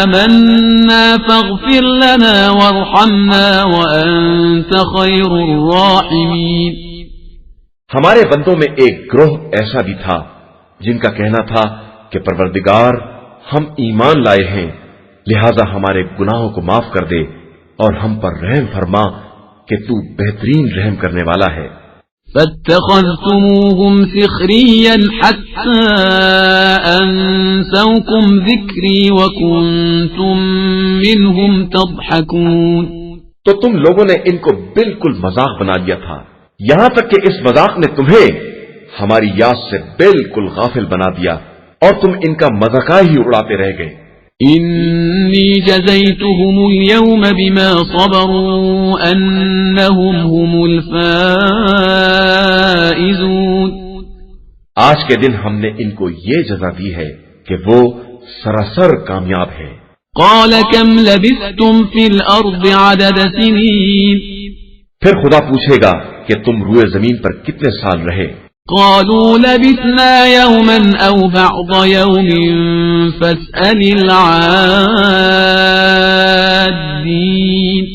[SPEAKER 2] آمنا فاغفر لنا وارحمنا وأنت خير الراحمين.
[SPEAKER 1] ہمارے بندوں میں ایک گروہ ایسا بھی تھا جن کا کہنا تھا کہ پروردگار ہم ایمان لائے ہیں لہذا ہمارے گناہوں کو معاف کر دے اور ہم پر رحم فرما کہ تو بہترین رحم کرنے والا ہے.
[SPEAKER 2] فاتخذتموهم سخريا حتى أنسوكم ذكري وكنتم منهم تضحكون.
[SPEAKER 1] تو تم لوگوں نے ان کو بالکل مذاق بنا دیا تھا یہاں تک کہ اس مذاق نے تمہیں ہماری یاد سے بالکل غافل بنا دیا اور تم ان کا مذاق ہی اڑاتے رہ گئے.
[SPEAKER 2] إني جزيتهم اليوم بما صبروا أنهم هم الفائزون.
[SPEAKER 1] آج کے دن ہم نے ان کو یہ جزا دی ہے کہ وہ سراسر کامیاب ہیں.
[SPEAKER 2] قال كم لبثتم في الأرض عدد سنين.
[SPEAKER 1] پھر خدا پوچھے گا کہ تم روئے زمین پر کتنے سال رہے.
[SPEAKER 2] قالوا لبثنا يوما أو بعض يوم فاسأل العادين.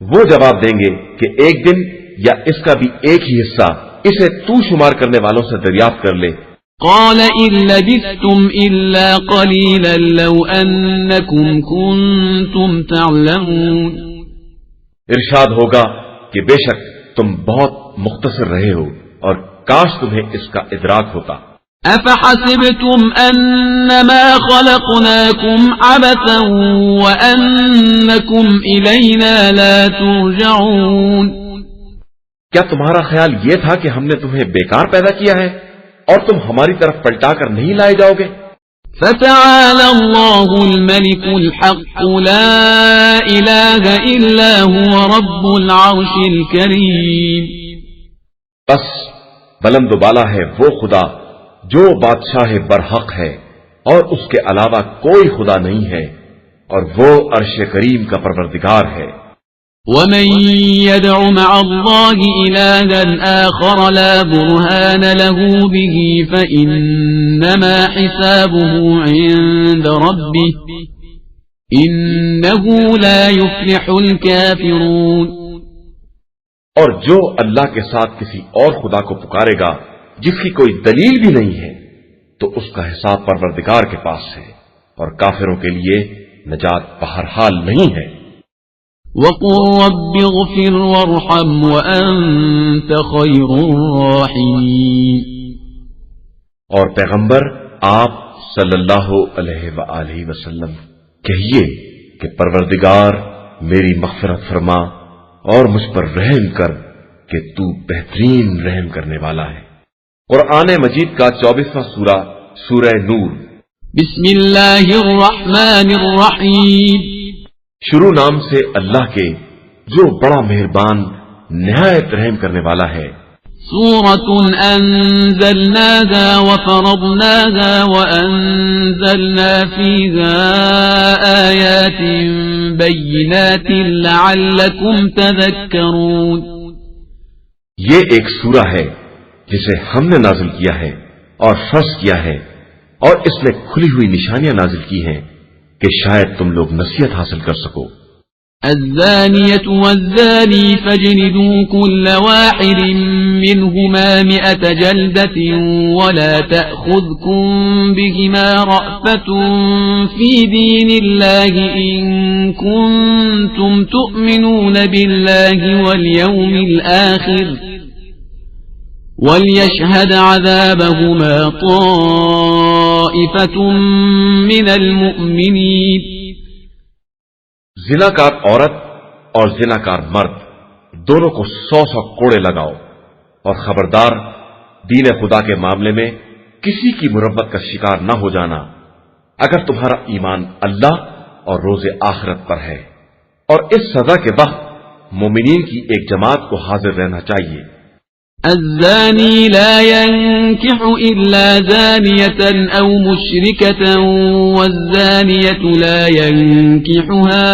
[SPEAKER 1] وہ جواب دیں گے کہ ایک دن یا اس کا بھی ایک ہی حصہ اسے تو شمار کرنے والوں سے دریافت کر لے.
[SPEAKER 2] قال إن لبثتم إلا قليلا لو أنكم كنتم تعلمون.
[SPEAKER 1] ارشاد ہوگا کہ بے شک تم بہت مختصر رہے ہو اور کاش تمہیں اس کا ادراک ہوتا.
[SPEAKER 2] أفحسبتم أنما خلقناكم عبثا وأنكم إلينا لا ترجعون.
[SPEAKER 1] کیا تمہارا خیال یہ تھا کہ ہم نے تمہیں بیکار پیدا کیا ہے اور تم ہماری طرف پلٹا کر نہیں لائے جاؤ گے؟
[SPEAKER 2] فتعالى الله الملك الحق لا إله إلا هو رب العرش الكريم.
[SPEAKER 1] بس بلند و بالا ہے وہ خدا جو بادشاہ برحق ہے اور اس کے علاوہ کوئی خدا نہیں ہے اور وہ عرش کریم کا پروردگار ہے.
[SPEAKER 2] ومن يدع مع الله إلها آخر لا برهان له به فإنما حسابه عند ربه إنه لا يفلح الكافرون.
[SPEAKER 1] اور جو اللہ کے ساتھ کسی اور خدا کو پکارے گا جس کی کوئی دلیل بھی نہیں ہے تو اس کا حساب پروردگار کے پاس ہے، اور کافروں کے لیے نجات بہرحال نہیں ہے۔
[SPEAKER 2] وَقُلْ رَبِّ اغْفِرْ وَارْحَمْ وَأَنْتَ خَيْرُ الرَّاحِمِينَ،
[SPEAKER 1] اور پیغمبر آپ صلی اللہ علیہ وآلہ وسلم کہیے کہ پروردگار میری مغفرت فرما اور مجھ پر رحم کر کہ تو بہترین رحم کرنے والا ہے۔ قرآن مجید کا 24واں سورہ سورہ نور۔
[SPEAKER 2] بسم اللہ الرحمن الرحیم،
[SPEAKER 1] شروع نام سے اللہ کے جو بڑا مہربان نہایت رحم کرنے والا ہے۔
[SPEAKER 2] سورة أنزلناها وفرضناها وأنزلنا فيها آيات بينات لعلكم تذكرون،
[SPEAKER 1] یہ ایک سورہ ہے جسے ہم نے نازل کیا ہے اور فرض کیا ہے، اور اس میں کھلی ہوئی نشانیاں نازل کی ہیں کہ شاید تم لوگ نصیحت حاصل کر سکو۔
[SPEAKER 2] الزانية والزاني فاجلدوا كل واحد منهما 100 جلدة ولا تأخذكم بهما رأفة في دين الله إن كنتم تؤمنون بالله واليوم الآخر وليشهد عذابهما طائفة من المؤمنين۔
[SPEAKER 1] زناکار عورت اور زناکار مرد دونوں کو 100 کوڑے لگاؤ، اور خبردار دین خدا کے معاملے میں کسی کی مربت کا شکار نہ ہو جانا اگر تمہارا ایمان اللہ اور روز آخرت پر ہے، اور اس سزا کے وقت مومنین کی ایک جماعت کو حاضر رہنا چاہیے۔
[SPEAKER 2] الزاني لا ينكح إلا زانية أو مشركة والزانية لا ينكحها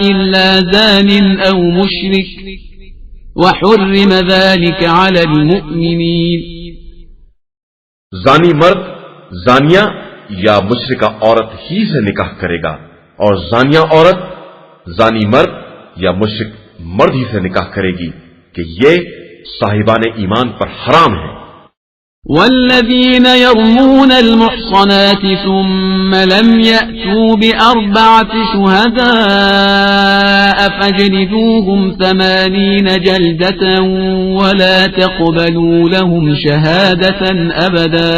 [SPEAKER 2] إلا زان أو مشرك وحرم ذلك على المؤمنين۔
[SPEAKER 1] زانی مرد زانیہ یا مشرکہ عورت ہی سے نکاح کرے گا، اور زانیہ عورت زانی مرد یا مشرک مرد ہی سے نکاح کرے گی کہ یہ صاحبان ایمان پر حرام ہے۔
[SPEAKER 2] والذین يرمون المحصنات ثم لم يأتوا ب4 شهداء فاجلدوهم 80 جلدة ولا تقبلوا لهم شهادة أبدا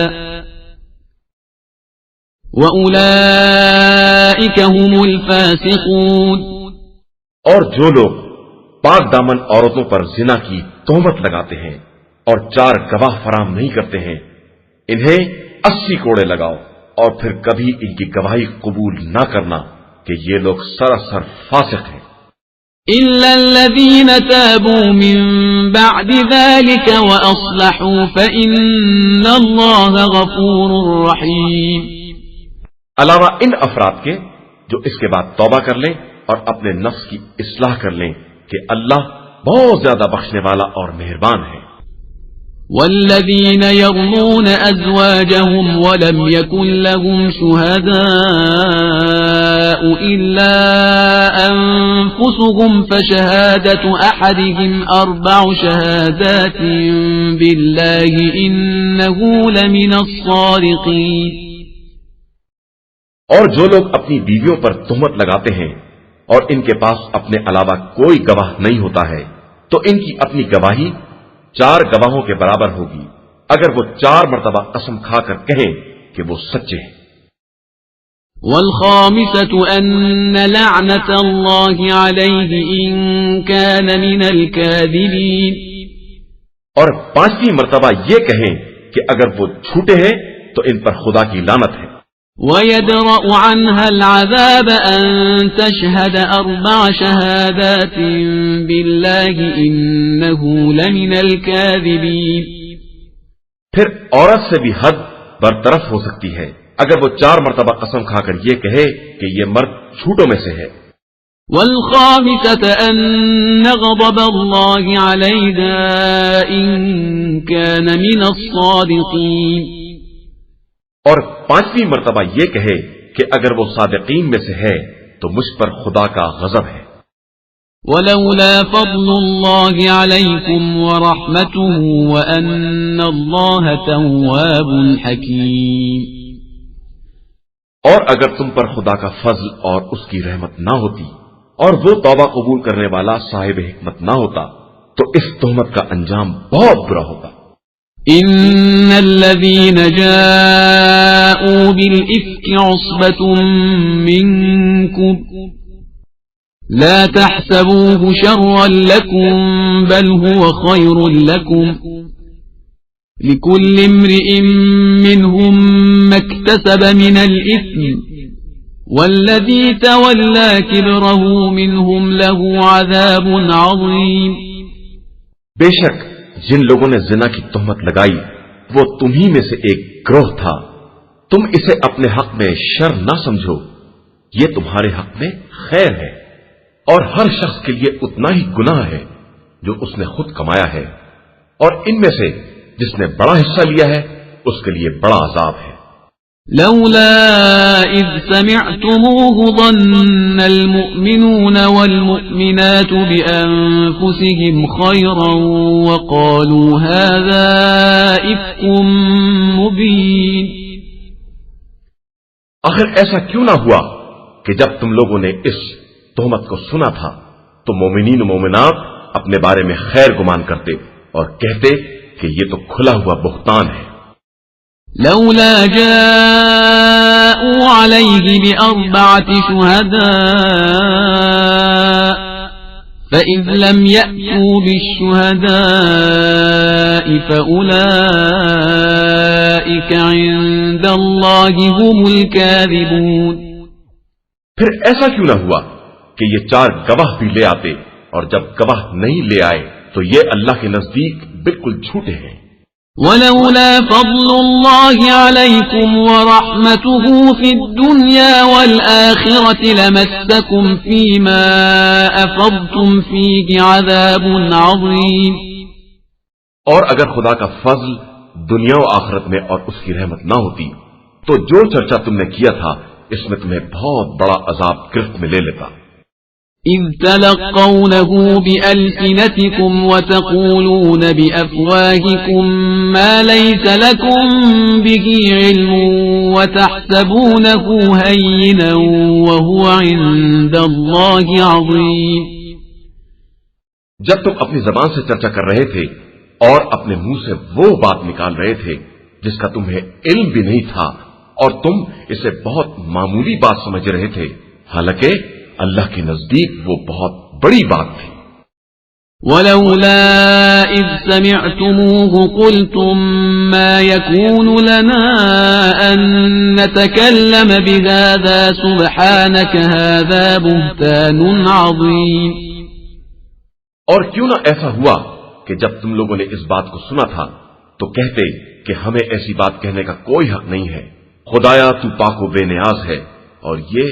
[SPEAKER 2] وأولئك هم الفاسقون۔
[SPEAKER 1] اور جو لوگ پاک دامن عورتوں پر زنا کی تہمت لگاتے ہیں اور 4 گواہ فراہم نہیں کرتے ہیں، انہیں 80 کوڑے لگاؤ، اور پھر کبھی ان کی گواہی قبول نہ کرنا کہ یہ لوگ سراسر فاسق ہیں۔
[SPEAKER 2] إلا الذين تابوا من بعد ذلك وأصلحوا فإن الله غفور رحيم۔
[SPEAKER 1] علاوہ ان افراد کے جو اس کے بعد توبہ کر لیں اور اپنے نفس کی اصلاح کر لیں کہ اللہ بہت زیادہ بخشنے والا اور مہربان ہے۔
[SPEAKER 2] والذين يرمون أزواجهم ولم يكن لهم شهداء إلا أنفسهم فشهادة أحدهم 4 شهادات بالله إنه لمن الصادقين۔
[SPEAKER 1] اور جو لوگ اپنی بیویوں پر تہمت لگاتے ہیں اور ان کے پاس اپنے علاوہ کوئی گواہ نہیں ہوتا ہے تو ان کی اپنی گواہی 4 گواہوں کے برابر ہوگی، اگر وہ 4 مرتبہ قسم کھا کر کہیں کہ وہ سچے ہیں۔
[SPEAKER 2] والخامسة أن لعنة الله عليه إن كان من الكاذبين۔
[SPEAKER 1] اور 5ویں مرتبہ یہ کہیں کہ اگر وہ جھوٹے ہیں تو ان پر خدا کی لعنت ہے۔
[SPEAKER 2] ويدرأ عنها العذاب أن تشهد 4 شهادات بالله إنه لمن الكاذبين۔
[SPEAKER 1] پھر عورت سے بھی حد برطرف ہو سکتی ہے اگر وہ 4 مرتبہ قسم کھا کر یہ کہے کہ یہ مرد جھوٹوں میں سے ہے۔
[SPEAKER 2] والخامسة أن غضب الله عليها إن كان من الصادقين۔
[SPEAKER 1] اور 5ویں مرتبہ یہ کہے کہ اگر وہ صادقین میں سے ہے تو مجھ پر خدا کا غضب ہے۔
[SPEAKER 2] ولولا فضل الله عليكم ورحمته وأن الله تواب حكيم.
[SPEAKER 1] اور اگر تم پر خدا کا فضل اور اس کی رحمت نہ ہوتی اور وہ توبہ قبول کرنے والا صاحب حکمت نہ ہوتا تو اس تہمت کا انجام بہت برا ہوتا.
[SPEAKER 2] ان الذين جاءوا بالإفك عصبة منكم لا تحسبوه شرا لكم بل هو خير لكم لكل امرئ منهم ما اكتسب من الإثم والذي تولى كبره منهم له عذاب عظيم.
[SPEAKER 1] بے شک جن لوگوں نے زنا کی تہمت لگائی وہ تمہیں میں سے ایک گروہ تھا. تم اسے اپنے حق میں شر نہ سمجھو، یہ تمہارے حق میں خیر ہے، اور ہر شخص کے لیے اتنا ہی گناہ ہے جو اس نے خود کمایا ہے، اور ان میں سے جس نے بڑا حصہ لیا ہے اس کے لیے بڑا عذاب ہے.
[SPEAKER 2] لولا إذ سمعتموه ظن المؤمنون والمؤمنات بأنفسهم خيرا وقالوا هذا إفك مبين.
[SPEAKER 1] آخر ایسا کیوں نہ ہوا کہ جب تم لوگوں نے اس تہمت کو سنا تھا تو مومنین و مومنات اپنے بارے میں خیر گمان کرتے اور کہتے کہ یہ تو کھلا ہوا بہتان ہے.
[SPEAKER 2] لولا جاءوا عليه بأربعة شهداء فإذ لم يأتوا بالشهداء فأولئك عند الله هم الكاذبون.
[SPEAKER 1] پھر ایسا کیوں نہ ہوا کہ یہ 4 گواہ بھی لے آتے، اور جب گواہ نہیں لے آئے تو یہ اللہ کے نزدیک بالکل جھوٹے ہیں.
[SPEAKER 2] ولولا فضل الله عليكم ورحمته في الدنيا والآخرة لمسكم فيما أفضتم فيه عذاب عظيم.
[SPEAKER 1] اور اگر خدا کا فضل دنیا و آخرت میں اور اس کی رحمت نہ ہوتی تو جو چرچا تم نے کیا تھا اس میں تمہیں بہت بڑا عذاب گرفت میں لے لیتا.
[SPEAKER 2] إذ تلقونه بألسنتكم وتقولون بأفواهكم ما ليس لكم به علم وتحسبونه هينا وهو عند الله عظيم.
[SPEAKER 1] جب تم اپنی زبان سے چرچا کر رہے تھے اور اپنے منہ سے وہ بات نکال رہے تھے جس کا تمہیں علم بھی نہیں تھا اور تم اسے بہت معمولی بات سمجھ رہے تھے، حالانکہ اللہ کے نزدیک وہ بہت بڑی بات تھی.
[SPEAKER 2] ولولا إذ سمعتموه قلتم ما يكون لنا أن نتكلم بهذا سبحانك هذا بهتان عظيم.
[SPEAKER 1] اور کیوں نہ ایسا ہوا کہ جب تم لوگوں نے اس بات کو سنا تھا تو کہتے کہ ہمیں ایسی بات کہنے کا کوئی حق نہیں ہے، خدایا تو پاک و بے نیاز ہے، اور یہ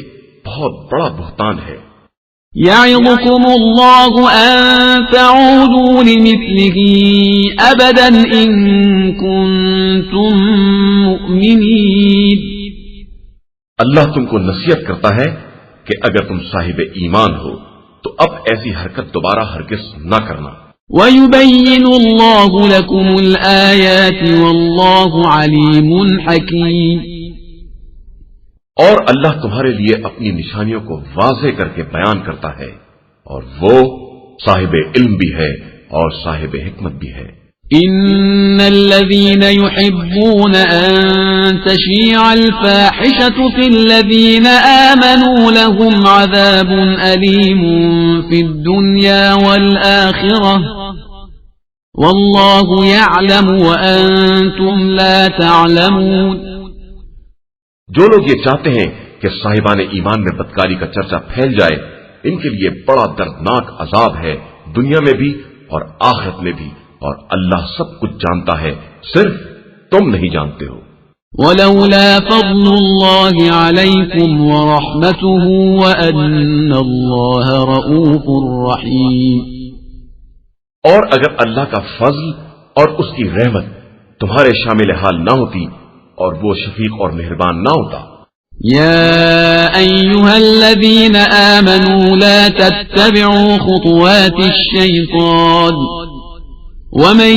[SPEAKER 1] بہت بڑا بہتان ہے.
[SPEAKER 2] يعظكم الله أن تعودوا لمثله أبدا إن كنتم مؤمنين.
[SPEAKER 1] اللہ تم کو نصیحت کرتا ہے کہ اگر تم صاحب ایمان ہو تو اب ایسی حرکت دوبارہ ہرگز نہ کرنا.
[SPEAKER 2] وَيُبَيِّنُ اللَّهُ لَكُمُ الْآيَاتِ وَاللَّهُ عَلِيمٌ حَكِيمٌ.
[SPEAKER 1] اور اللہ تمہارے لیے اپنی نشانیوں کو واضح کر کے بیان کرتا ہے، اور وہ صاحب علم بھی ہے اور صاحب حکمت بھی ہے.
[SPEAKER 2] إن الذين يحبون أن تشيع الفاحشة في الذين آمنوا لهم عذاب أليم في الدنيا والآخرة والله يعلم وأنتم لا تعلمون.
[SPEAKER 1] جو لوگ یہ چاہتے ہیں کہ صاحبان ایمان میں بدکاری کا چرچا پھیل جائے، ان کے لیے بڑا دردناک عذاب ہے دنیا میں بھی اور آخرت میں بھی، اور اللہ سب کچھ جانتا ہے، صرف تم نہیں جانتے ہو.
[SPEAKER 2] ولولا فضل الله عليكم ورحمته وأن الله رؤوف رحيم.
[SPEAKER 1] اور اگر اللہ کا فضل اور اس کی رحمت تمہارے شامل حال نہ ہوتی اور وہ شفیق اور مہربان نہ ہوتا.
[SPEAKER 2] يا أيها الذين آمنوا لا تتبعوا خطوات الشيطان ومن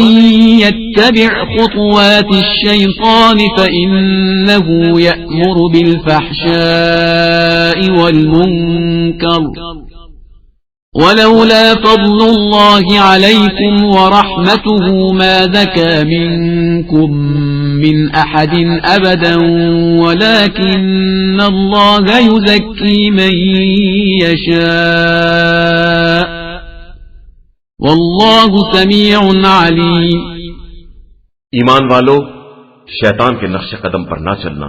[SPEAKER 2] يتبع خطوات الشيطان فإنه يأمر بالفحشاء والمنكر ولولا فضل الله عليكم ورحمته ما زكى منكم من أحد أبدا ولكن الله يزكي من يشاء واللہ سمیع علیم۔
[SPEAKER 1] ایمان والو، شیطان کے نقش قدم پر نہ چلنا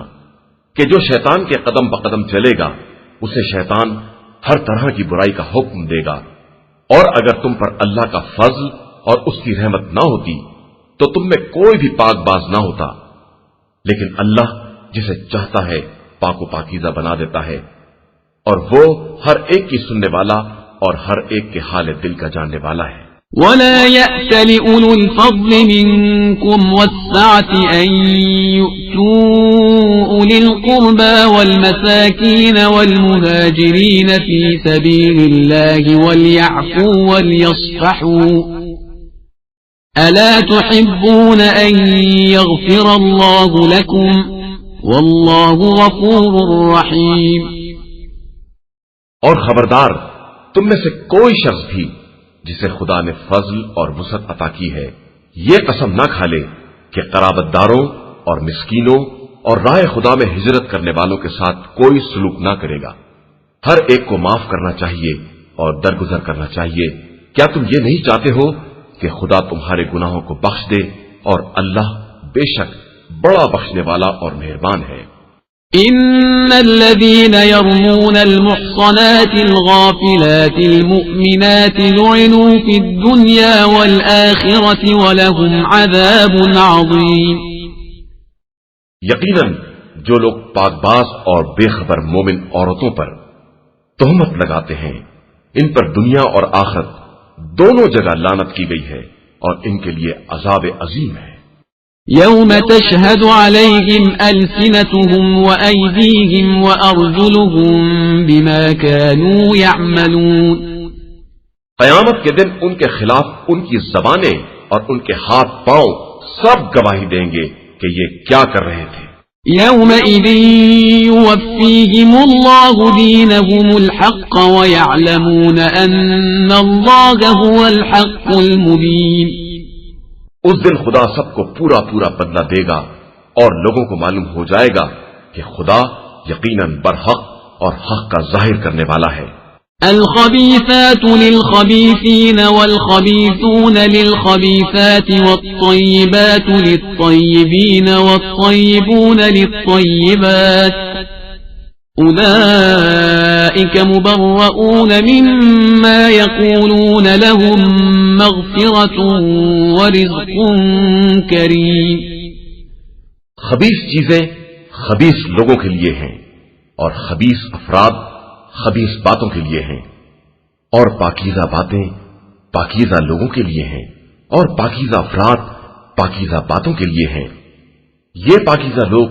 [SPEAKER 1] کہ جو شیطان کے قدم بقدم چلے گا اسے شیطان ہر طرح کی برائی کا حکم دے گا، اور اگر تم پر اللہ کا فضل اور اس کی رحمت نہ ہوتی تو تم میں کوئی بھی پاک باز نہ ہوتا، لیکن اللہ جسے چاہتا ہے پاک و پاکیزہ بنا دیتا ہے، اور وہ ہر ایک کی سننے والا اور ہر ایک کے حال دل کا جاننے والا ہے۔
[SPEAKER 2] ولا يأتل أولو الفضل منكم والسعة أن يؤتوا أولي القربى والمساكين والمهاجرين في سبيل الله وليعفوا وليصفحوا ألا تحبون أن يغفر الله لكم والله غفور رحيم۔
[SPEAKER 1] اور خبردار، تم میں سے کوئی شخص بھی جسے خدا نے فضل اور وسعت عطا کی ہے یہ قسم نہ کھا لے کہ قرابت داروں اور مسکینوں اور راہ خدا میں ہجرت کرنے والوں کے ساتھ کوئی سلوک نہ کرے گا۔ ہر ایک کو معاف کرنا چاہیے اور درگزر کرنا چاہیے۔ کیا تم یہ نہیں چاہتے ہو کہ خدا تمہارے گناہوں کو بخش دے؟ اور اللہ بے شک بڑا بخشنے والا اور مہربان ہے۔
[SPEAKER 2] ان الذين يرمون المحصنات الغافلات المؤمنات لعنوا في الدنيا والآخرة ولهم عذاب عظيم۔
[SPEAKER 1] یقیناً جو لوگ پاک باز اور بے خبر مومن عورتوں پر تہمت لگاتے ہیں ان پر دنیا اور آخرت دونوں جگہ لعنت کی گئی ہے اور ان کے لیے عذاب عظیم ہے۔
[SPEAKER 2] يوم تشهد عليهم ألسنتهم وأيديهم وأرجلهم بما كانوا يعملون۔
[SPEAKER 1] قیامت کے دن ان کے خلاف ان کی زبانیں اور ان کے ہاتھ پاؤں سب گواہی دیں گے کہ یہ کیا کر رہے تھے۔
[SPEAKER 2] يومئذ يوفيهم الله دينهم الحق ويعلمون أن الله هو الحق المبين۔
[SPEAKER 1] اس دن خدا سب کو پورا پورا بدلہ دے گا اور لوگوں کو معلوم ہو جائے گا کہ خدا یقیناً برحق اور حق کا ظاہر کرنے والا ہے۔
[SPEAKER 2] الخبيثات للخبيثين والخبيثون للخبيثات والطيبات للطيبين والطيبون للطيبات أولئك مبرؤون مما يقولون لهم مغفرة ورزق كريم۔
[SPEAKER 1] خبیث چیزیں خبیث لوگوں کے لیے ہیں اور خبیث افراد خبیث باتوں کے لیے ہیں، اور پاکیزہ باتیں پاکیزہ لوگوں کے لیے ہیں اور پاکیزہ افراد پاکیزہ باتوں کے لیے ہیں۔ یہ پاکیزہ لوگ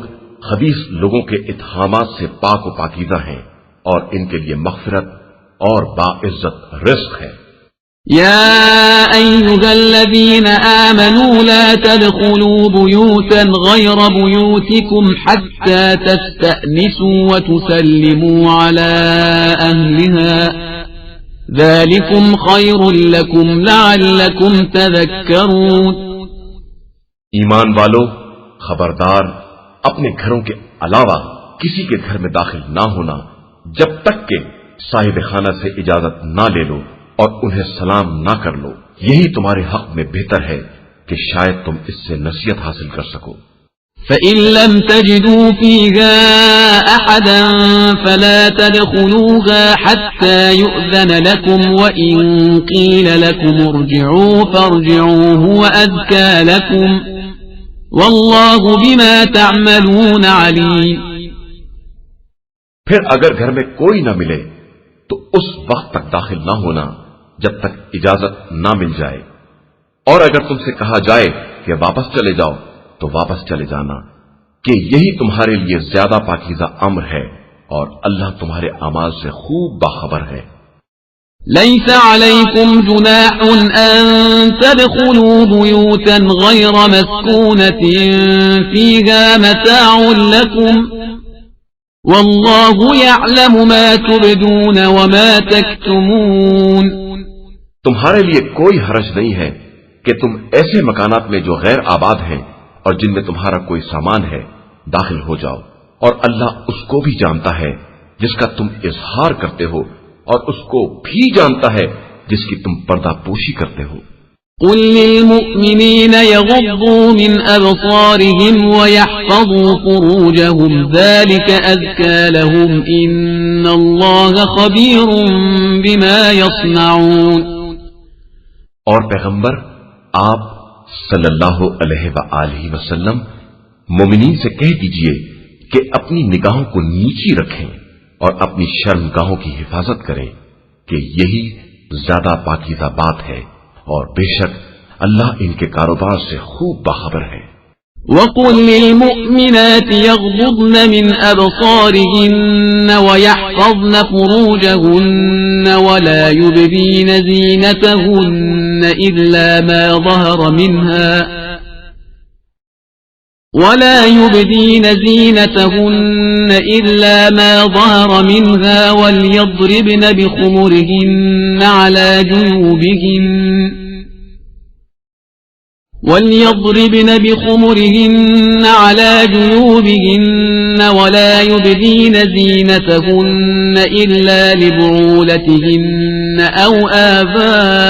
[SPEAKER 1] خبیث لوگوں کے اتہامات سے پاک و پاکیزہ ہیں اور ان کے لیے مغفرت اور باعزت رزق ہے۔
[SPEAKER 2] يا أيها الذين آمنوا لا تدخلوا بيوتا غير بيوتكم حتى تستأنسوا وتسلموا على أهلها ذلكم خير لكم لعلكم تذكرون۔
[SPEAKER 1] ایمان والو، خبردار، اپنے گھروں کے علاوہ کسی کے گھر میں داخل نہ ہونا جب تک کہ صاحب خانہ سے اجازت نہ لے لو اور انہیں سلام نہ کر لو، یہی تمہارے حق میں بہتر ہے کہ شاید تم اس سے نصیحت حاصل کر سکو۔
[SPEAKER 2] فَإِن لَّمْ تَجِدُوا فِيهَا أَحَدًا فَلَا تَدْخُلُوهَا حَتَّى يُؤْذَنَ لَكُمْ وَإِن قِيلَ لَكُمْ ارْجِعُوا فَارْجِعُوا هُوَ أَزْكَىٰ لَكُمْ وَاللَّهُ بِمَا تَعْمَلُونَ عَلِيمٌ۔
[SPEAKER 1] پھر اگر گھر میں کوئی نہ ملے تو اس وقت تک داخل نہ ہونا جب تک اجازت نہ مل جائے، اور اگر تم سے کہا جائے کہ واپس چلے جاؤ تو واپس چلے جانا، کہ یہی تمہارے لیے زیادہ پاکیزہ امر ہے اور اللہ تمہارے اعمال سے خوب باخبر ہے۔
[SPEAKER 2] ليس عليكم جناح أن تدخلوا بيوتا غير مسكونة فيها متاع لكم والله يعلم ما تبدون وما تكتمون۔
[SPEAKER 1] تمہارے لیے کوئی حرج نہیں ہے کہ تم ایسے مکانات میں جو غیر آباد ہیں اور جن میں تمہارا کوئی سامان ہے داخل ہو جاؤ، اور اللہ اس کو بھی جانتا ہے جس کا تم اظہار کرتے ہو اور اس کو بھی جانتا ہے جس کی تم پردہ پوشی کرتے ہو۔
[SPEAKER 2] قل للمؤمنين يغضوا من أبصارهم ويحفظوا فروجهم ذلك أزكى لهم إن الله خبير بما يصنعون۔
[SPEAKER 1] اور پیغمبر آپ صلی اللہ علیہ وآلہ وسلم مومنین سے کہہ دیجئے کہ اپنی نگاہوں کو نیچی رکھیں اور اپنی شرمگاہوں کی حفاظت کریں کہ یہی زیادہ پاکیزہ بات ہے، اور بے شک اللہ ان کے کاروبار سے خوب باخبر ہے۔
[SPEAKER 2] وَقُلْ لِلْمُؤْمِنَاتِ يَغْضُضْنَ مِنْ أَبْصَارِهِنَّ وَيَحْفَظْنَ فُرُوجَهُنَّ وَلَا يُبْدِينَ زِينَتَهُنَّ إِلَّا مَا ظَهَرَ مِنْهَا وَلْيَضْرِبْنَ بِخُمُرِهِنَّ على جيوبهن ولا يبدين زينتهن إلا لبعولتهن أو آباء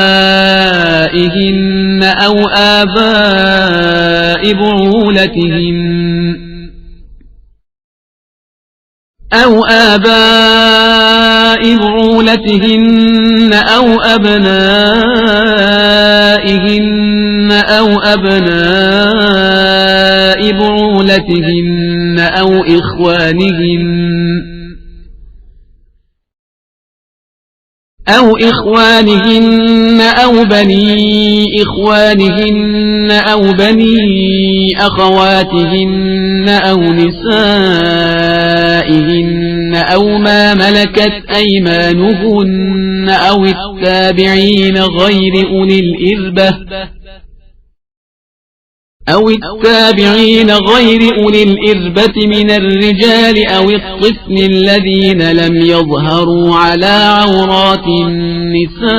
[SPEAKER 2] بعولتهن أو أبنائهن أو أبناء بعولتهن أو إخوانهن أو بني إخوانهن أو بني أخواتهن أو نسائهن أو ما ملكت أيمانهن أو التابعين غير أولي الإربة من الرجال أو الطفل الذين لم يظهروا على عورات النساء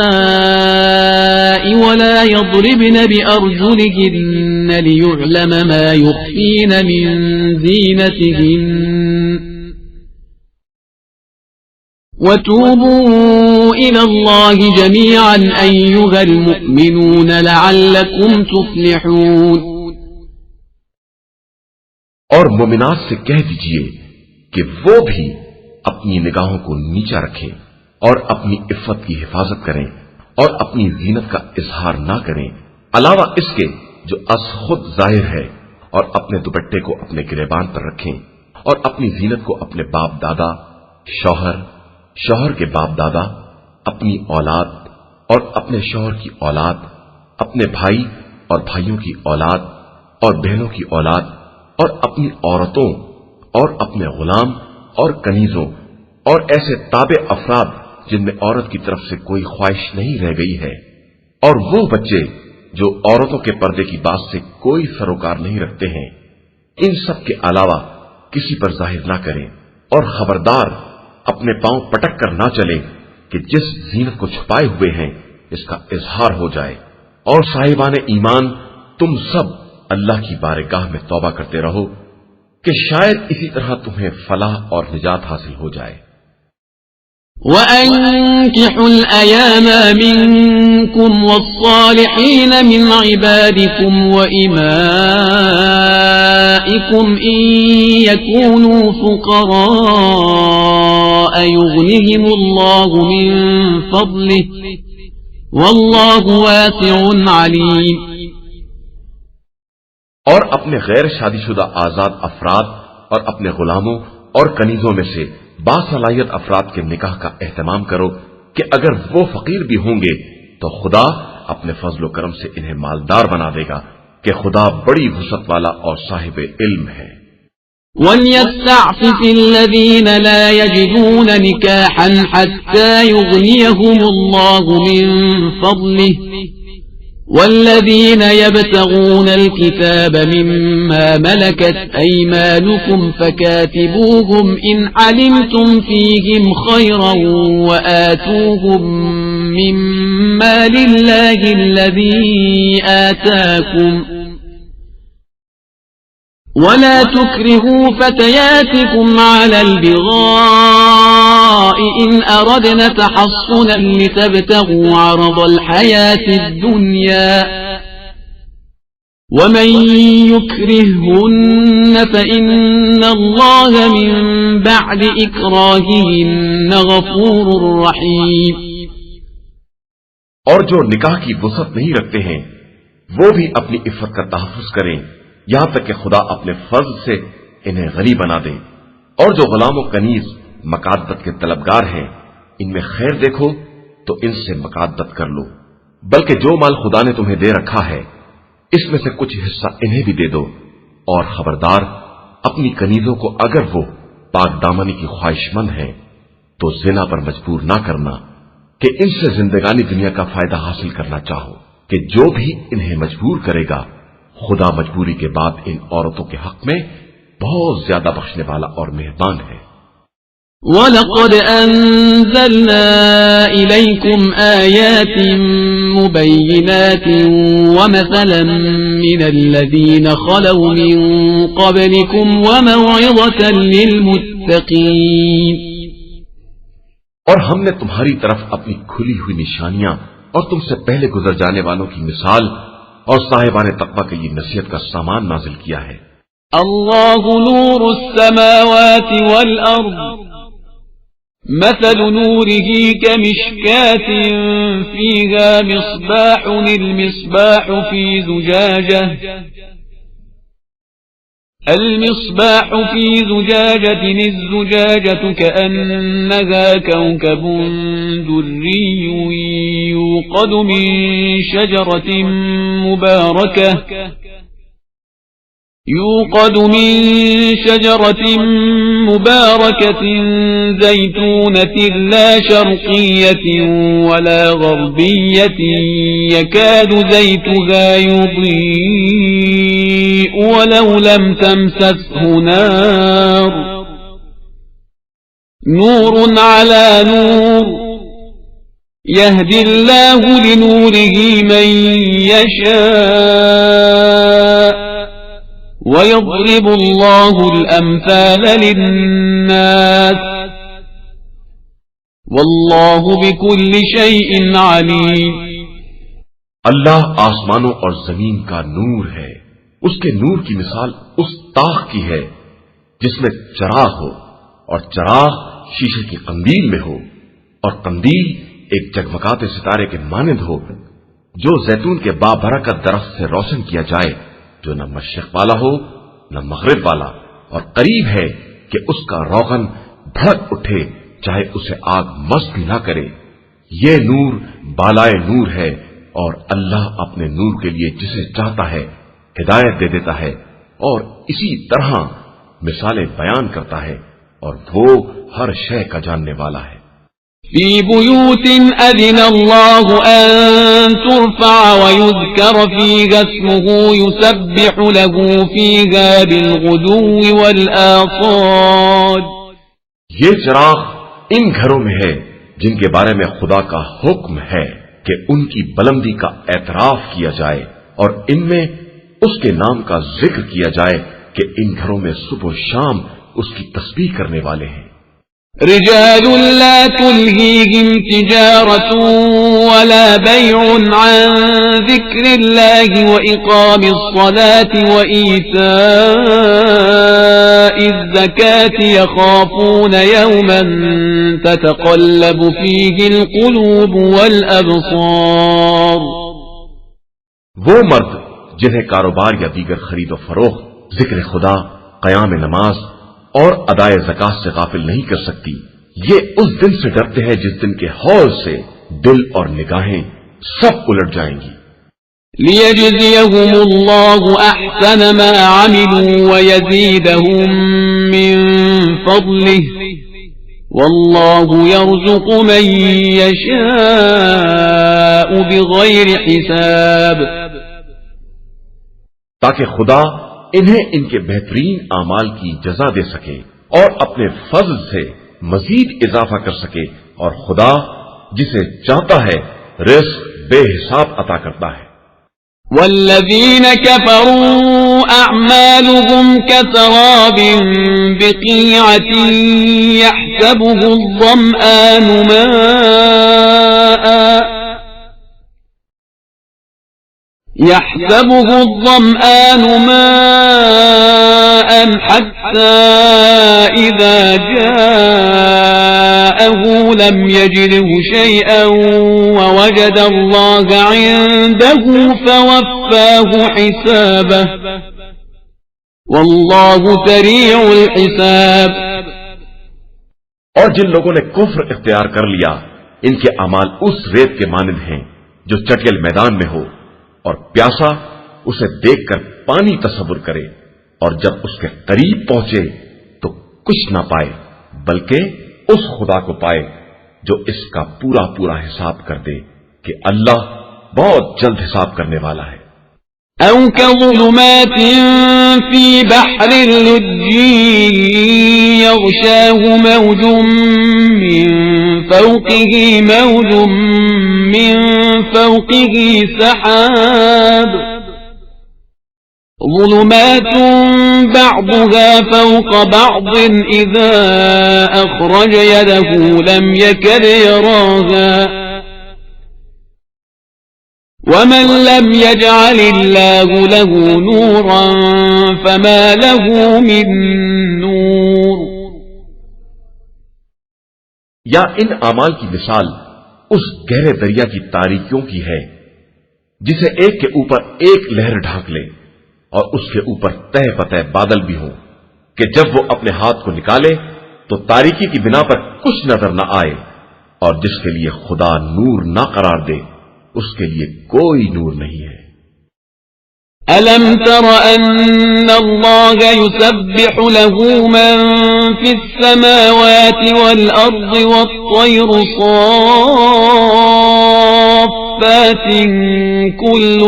[SPEAKER 2] ولا يضربن بأرجلهن ليعلم ما يخفين من زينتهن وتوبوا إلى الله جميعا أيها المؤمنون لعلكم تفلحون۔
[SPEAKER 1] اور مومنات سے کہہ دیجئے کہ وہ بھی اپنی نگاہوں کو نیچا رکھیں اور اپنی عفت کی حفاظت کریں اور اپنی زینت کا اظہار نہ کریں علاوہ اس کے جو از خود ظاہر ہے، اور اپنے دوپٹے کو اپنے گریبان پر رکھیں اور اپنی زینت کو اپنے باپ دادا، شوہر کے باپ دادا، اپنی اولاد اور اپنے شوہر کی اولاد، اپنے بھائی اور بھائیوں کی اولاد اور بہنوں کی اولاد، اور اپنی عورتوں اور اپنے غلام اور کنیزوں اور ایسے تابع افراد جن میں عورت کی طرف سے کوئی خواہش نہیں رہ گئی ہے، اور وہ بچے جو عورتوں کے پردے کی بات سے کوئی سروکار نہیں رکھتے ہیں، ان سب کے علاوہ کسی پر ظاہر نہ کریں، اور خبردار اپنے پاؤں پٹک کر نہ چلیں کہ جس زینت کو چھپائے ہوئے ہیں اس کا اظہار ہو جائے، اور صاحبان ایمان تم سب اللہ کی بارگاہ میں توبہ کرتے رہو کہ شاید اسی طرح تمہیں فلاح اور نجات حاصل ہو جائے۔
[SPEAKER 2] وَأَنكِحُوا الْأَيَامَ مِنكُمْ وَالصَّالِحِينَ مِنْ عِبَادِكُمْ وَإِمَائِكُمْ إِنْ يَكُونُوا فُقَرَاءَ يُغْنِهِمُ اللَّهُ مِنْ فَضْلِهِ وَاللَّهُ وَاسِعٌ عَلِيمٌ۔
[SPEAKER 1] اور اپنے غیر شادی شدہ آزاد افراد اور اپنے غلاموں اور کنیزوں میں سے باصلاحیت افراد کے نکاح کا اہتمام کرو کہ اگر وہ فقیر بھی ہوں گے تو خدا اپنے فضل و کرم سے انہیں مالدار بنا دے گا کہ خدا بڑی وسعت والا اور صاحب علم ہے۔
[SPEAKER 2] وليستعفف الذين لا يجدون نكاحا حتى يغنيهم الله من فضله والذين يبتغون الكتاب مما ملكت أيمانكم فكاتبوهم إن علمتم فيهم خيرا وآتوهم مما لله الذي آتاكم ولا تكرهوا فتياتكم على البغاء إن أردنا تحصنا لتبتغوا عرض الحياة الدنيا ومن يكرههن فإن الله من بعد إكراههن غفور رحيم.
[SPEAKER 1] اور جو نکاح کی وسعت نہیں رکھتے ہیں وہ بھی اپنی عفت کا تحفظ کریں یہاں تک کہ خدا اپنے فضل سے انہیں غنی بنا دے. اور جو غلام و کنیز مکاتبت کے طلبگار ہیں ان میں خیر دیکھو تو ان سے مکاتبت کر لو، بلکہ جو مال خدا نے تمہیں دے رکھا ہے اس میں سے کچھ حصہ انہیں بھی دے دو. اور خبردار اپنی کنیزوں کو اگر وہ پاک دامنی کی خواہش مند ہیں تو زنا پر مجبور نہ کرنا کہ ان سے زندگانی دنیا کا فائدہ حاصل کرنا چاہو، کہ جو بھی انہیں مجبور کرے گا خدا مجبوری کے بعد ان عورتوں کے حق میں بہت زیادہ بخشنے والا اور مہربان ہے.
[SPEAKER 2] وَلَقَدْ أَنزَلْنَا إِلَيْكُمْ آيَاتٍ مُبَيِّنَاتٍ وَمَثَلًا مِنَ الَّذِينَ خَلَوْا مِن قَبْلِكُمْ وَمَوْعِظَةً لِلْمُتَّقِينَ.
[SPEAKER 1] اور ہم نے تمہاری طرف اپنی کھلی ہوئی نشانیاں اور تم سے پہلے گزر جانے والوں کی مثال اور صاحبان تقوی کے لیے نصیحت کا سامان نازل کیا ہے.
[SPEAKER 2] اللہ نور السماوات والارض مثل نوره كمشكاة فيها مصباح المصباح في زجاجة الزجاجة كأنها كوكب دري يوقد من شجرة مباركة زيتونة لا شرقية ولا غربية يكاد زيتها يضيء ولو لم تمسسه نار نور على نور يهدي الله لنوره من يشاء ويضرب الله الأمثال للناس والله بكل شيء عليم.
[SPEAKER 1] اللہ آسمانوں اور زمین کا نور ہے، اس کے نور کی مثال اس طاق کی ہے جس میں چراغ ہو اور چراغ شیشے کی قندیل میں ہو اور قندیل ایک جگمگاتے ستارے کے مانند ہو جو زیتون کے بابرکت درخت سے روشن کیا جائے جو نہ مشرق والا ہو نہ مغرب والا اور قریب ہے کہ اس کا روغن بھڑک اٹھے چاہے اسے آگ مس بھی نہ کرے. یہ نور بالائے نور ہے اور اللہ اپنے نور کے لیے جسے چاہتا ہے ہدایت دے دیتا ہے اور اسی طرح مثالیں بیان کرتا ہے اور وہ ہر شے کا جاننے والا ہے.
[SPEAKER 2] في بيوت أذن الله أن ترفع ويذكر فيها اسمه يسبح له فيها بالغدو والآصال.
[SPEAKER 1] یہ چراغ ان گھروں میں ہے جن کے بارے میں خدا کا حکم ہے کہ ان کی بلندی کا اعتراف کیا جائے اور ان میں اس کے نام کا ذکر کیا جائے کہ ان گھروں میں صبح و شام اس کی تسبیح کرنے والے ہیں.
[SPEAKER 2] رجال لا تلهيهم تجارة ولا بيع عن ذكر الله وإقام الصلاة وإيتاء الزكاة يخافون يوما تتقلب فيه القلوب والأبصار.
[SPEAKER 1] وہ مرد جنہیں کاروبار یا دیگر خرید و فروخت ذکر خدا، قیام نماز اور ادائے زکات سے غافل نہیں کر سکتی، یہ اس دن سے ڈرتے ہیں جس دن کے ہول سے دل اور نگاہیں سب الٹ جائیں گی.
[SPEAKER 2] ليجزيهم الله أحسن ما عملوا ويزيدهم من فضله والله يرزق من يشاء بغير حساب.
[SPEAKER 1] تاکہ خدا انہیں ان کے بہترین اعمال کی جزا دے سکے اور اپنے فضل سے مزید اضافہ کر سکے، اور خدا جسے چاہتا ہے رزق بے حساب عطا کرتا ہے.
[SPEAKER 2] والذين كفروا أعمالهم كسراب بقيعة يحسبه الظمآن ماء حتى إذا جاءه لم يجده شيئا ووجد الله عنده فوفاه حسابه والله سريع الحساب.
[SPEAKER 1] اور جن لوگوں نے کفر اختیار کر لیا ان کے اعمال اس ریت کے مانند ہیں جو چٹیل میدان میں ہو، اور پیاسا اسے دیکھ کر پانی تصور کرے، اور جب اس کے قریب پہنچے تو کچھ نہ پائے بلکہ اس خدا کو پائے جو اس کا پورا پورا حساب کر دے کہ اللہ بہت جلد حساب کرنے والا ہے.
[SPEAKER 2] أو كظلمات في بحر لجي يغشاه موج من فوقه موج من فوقه سحاب ظلمات بعضها فوق بعض إذا أخرج يده لم يكد يراها ومن لم يجعل الله له نورا فما له من نور.
[SPEAKER 1] یا ان اعمال کی مثال اس گہرے دریا کی تاریکیوں کی ہے جسے ایک کے اوپر ایک لہر ڈھانک لے اور اس کے اوپر تہ پتہ بادل بھی ہوں کہ جب وہ اپنے ہاتھ کو نکالے تو تاریکی کی بنا پر کچھ نظر نہ آئے، اور جس کے لیے خدا نور نہ قرار دے اس کے لیے کوئی نور نہیں ہے.
[SPEAKER 2] ألم تر أن الله يسبح له من في السماوات والأرض والطير صافات كل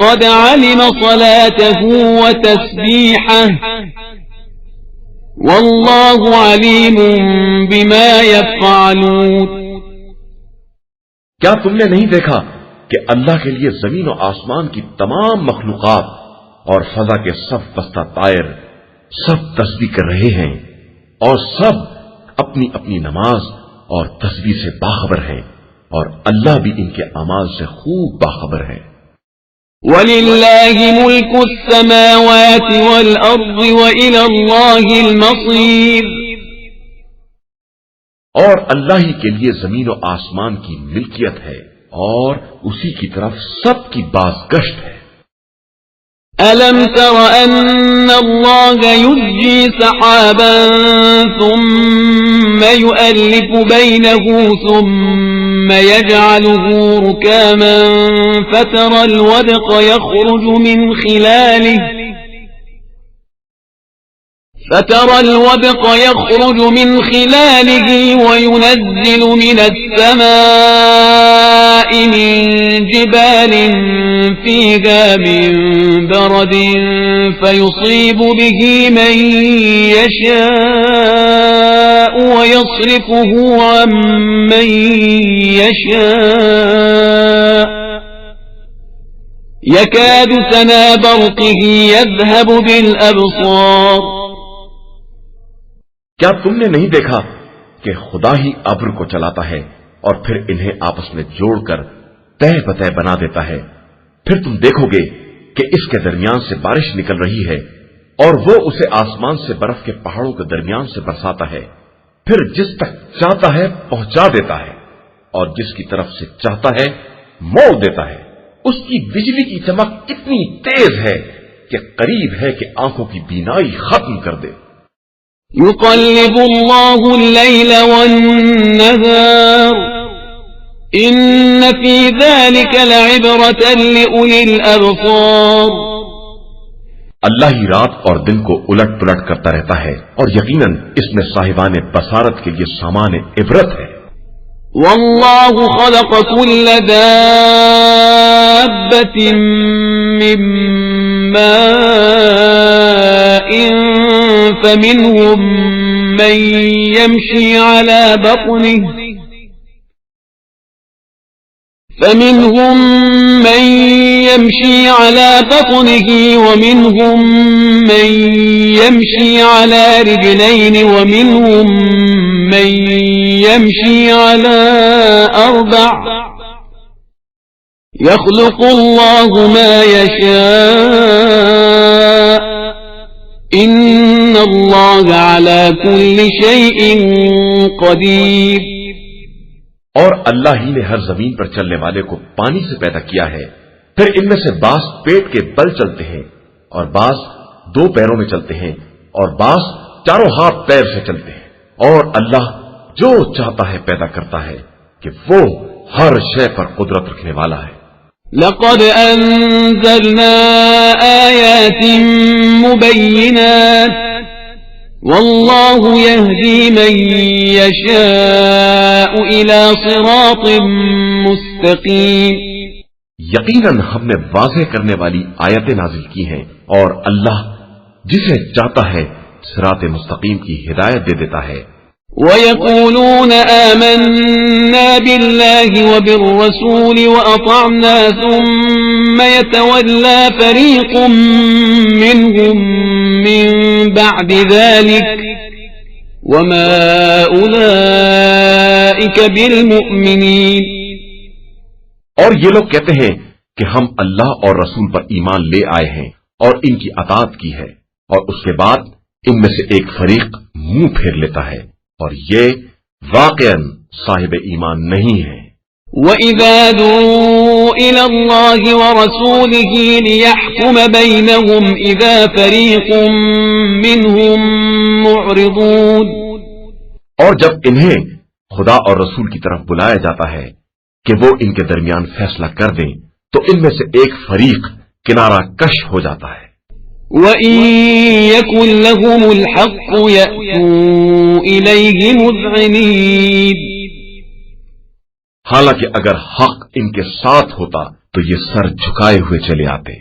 [SPEAKER 2] قد علم صلاته وتسبيحه والله عليم بما يفعلون.
[SPEAKER 1] کیا تم نے نہیں دیکھا کہ اللہ کے لیے زمین و آسمان کی تمام مخلوقات اور فضا کے سب بستہ طائر سب تسبیح کر رہے ہیں، اور سب اپنی اپنی نماز اور تسبیح سے باخبر ہیں، اور اللہ بھی ان کے اعمال سے خوب باخبر ہے.
[SPEAKER 2] وَلِلَّهِ مُلْكُ السَّمَاوَاتِ وَالْأَرْضِ وَإِلَى اللَّهِ الْمَصِيرُ.
[SPEAKER 1] اور اللہ ہی کے لیے زمین و آسمان کی ملکیت ہے اور اسی کی طرف سب کی بازگشت ہے.
[SPEAKER 2] أَلَمْ تَرَ أَنَّ اللَّهَ يُزْجِي سَحَابًا ثُمَّ يُؤَلِّفُ بَيْنَهُ ثُمَّ يَجْعَلُهُ رُكَامًا فَتَرَى الْوَدْقَ يخرج من خلاله وينزل من السماء من جبال فيها من برد فيصيب به من يشاء ويصرفه عن من يشاء يكاد سنا برقه يذهب بالأبصار.
[SPEAKER 1] کیا تم نے نہیں دیکھا کہ خدا ہی ابر کو چلاتا ہے اور پھر انہیں آپس میں جوڑ کر تہ بتہ بنا دیتا ہے، پھر تم دیکھو گے کہ اس کے درمیان سے بارش نکل رہی ہے اور وہ اسے آسمان سے برف کے پہاڑوں کے درمیان سے برساتا ہے، پھر جس تک چاہتا ہے پہنچا دیتا ہے اور جس کی طرف سے چاہتا ہے موڑ دیتا ہے. اس کی بجلی کی چمک اتنی تیز ہے کہ قریب ہے کہ آنکھوں کی بینائی ختم کر دے.
[SPEAKER 2] يقلب الله الليل والنهار إن في ذلك لعبرة لأولي الأبصار.
[SPEAKER 1] اللہ ہی رات اور دن کو الٹ پلٹ کرتا رہتا ہے اور یقیناً اس میں صاحبان بصارت کے لیے سامان عبرت ہے.
[SPEAKER 2] والله خلق كل دابة من ماء فمنهم من يمشي على بطنه ومنهم من يمشي على رجلين ومنهم من يمشي على أربع يخلق الله ما يشاء إن الله على كل شيء قدير.
[SPEAKER 1] اور اللہ ہی نے ہر زمین پر چلنے والے کو پانی سے پیدا کیا ہے. پھر ان میں سے بعض پیٹ کے بل چلتے ہیں اور بعض 2 پیروں میں چلتے ہیں اور بعض 4 ہاتھ پیر سے چلتے ہیں. اور اللہ جو چاہتا ہے پیدا کرتا ہے کہ وہ ہر شے پر قدرت رکھنے والا ہے.
[SPEAKER 2] لقد أنزلنا آيات مبينات والله يهدي من يشاء إلى صراط مستقيم.
[SPEAKER 1] یقیناً ہم نے واضح کرنے والی آیتیں نازل کی ہیں اور اللہ جسے چاہتا ہے صراط مستقیم کی ہدایت دے دیتا ہے.
[SPEAKER 2] وَيَقُولُونَ آمَنَّا بِاللَّهِ وَبِالرَّسُولِ وَأَطَعْنَا ثُمَّ يَتَوَلَّى فَرِيقٌ مِّنْهُمْ مِّن بَعْدِ ذَلِكَ وَمَا أُولَئِكَ بِالْمُؤْمِنِينَ.
[SPEAKER 1] اور یہ لوگ کہتے ہیں کہ ہم اللہ اور رسول پر ایمان لے آئے ہیں اور ان کی اطاعت کی ہے، اور اس کے بعد ان میں سے ایک فریق منہ پھیر لیتا ہے اور یہ واقعاً صاحب ایمان نہیں ہے.
[SPEAKER 2] وَإِذَا دُعُوا إِلَى اللَّهِ وَرَسُولِهِ لِيَحْكُمَ بَيْنَهُمْ إِذَا فَرِيقٌ مِّنْهُمْ مُعْرِضُونَ.
[SPEAKER 1] اور جب انہیں خدا اور رسول کی طرف بلایا جاتا ہے کہ وہ ان کے درمیان فیصلہ کر دیں تو ان میں سے ایک فریق کنارہ کش ہو جاتا ہے.
[SPEAKER 2] وَإِن يَكُن لَّهُمُ الْحَقُّ يَأْتُوا إِلَيْهِ مُذْعِنِينَ.
[SPEAKER 1] حالانکہ اگر حق ان کے ساتھ ہوتا تو یہ سر جھکائے ہوئے چلے آتے.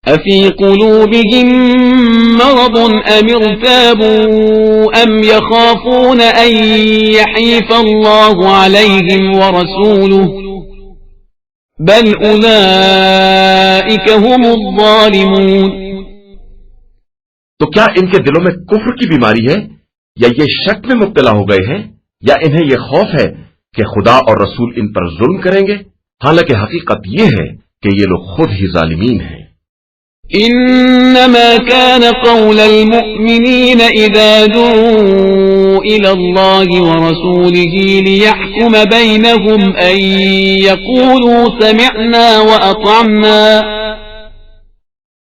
[SPEAKER 2] أَفِي قُلُوبِهِم مَّرَضٌ أَمِ ارْتَابُوا أَمْ يَخَافُونَ أَن يَحِيفَ اللَّهُ عَلَيْهِمْ وَرَسُولُهُ بَلْ أُولَئِكَ هُمُ الظَّالِمُونَ.
[SPEAKER 1] تو کیا ان کے دلوں میں کفر کی بیماری ہے یا یہ شک میں مبتلا ہو گئے ہیں یا انہیں یہ خوف ہے کہ خدا اور رسول ان پر ظلم کریں گے؟ حالانکہ حقیقت یہ ہے کہ یہ لوگ خود ہی ظالمین ہیں.
[SPEAKER 2] انما كان قول المؤمنين اذا دعوا الى الله ورسوله ليحكم بينهم ان يقولوا سمعنا واطعنا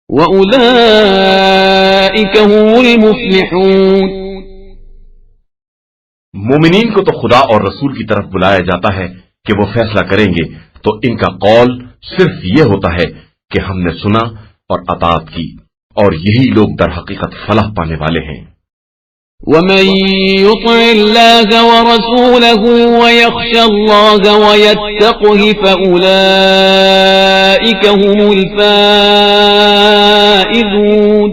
[SPEAKER 2] واولئك هم المفلحون.
[SPEAKER 1] مومنین کو تو خدا اور رسول کی طرف بلایا جاتا ہے کہ وہ فیصلہ کریں گے تو ان کا قول صرف یہ ہوتا ہے کہ ہم نے سنا اور اطاعت کی، اور یہی لوگ در حقیقت فلاح پانے والے ہیں.
[SPEAKER 2] وَمَن يُطِعِ اللَّهَ وَرَسُولَهُ وَيَخْشَ اللَّهَ وَيَتَّقْهِ فَأُولَئِكَ هُمُ الْفَائِزُونَ.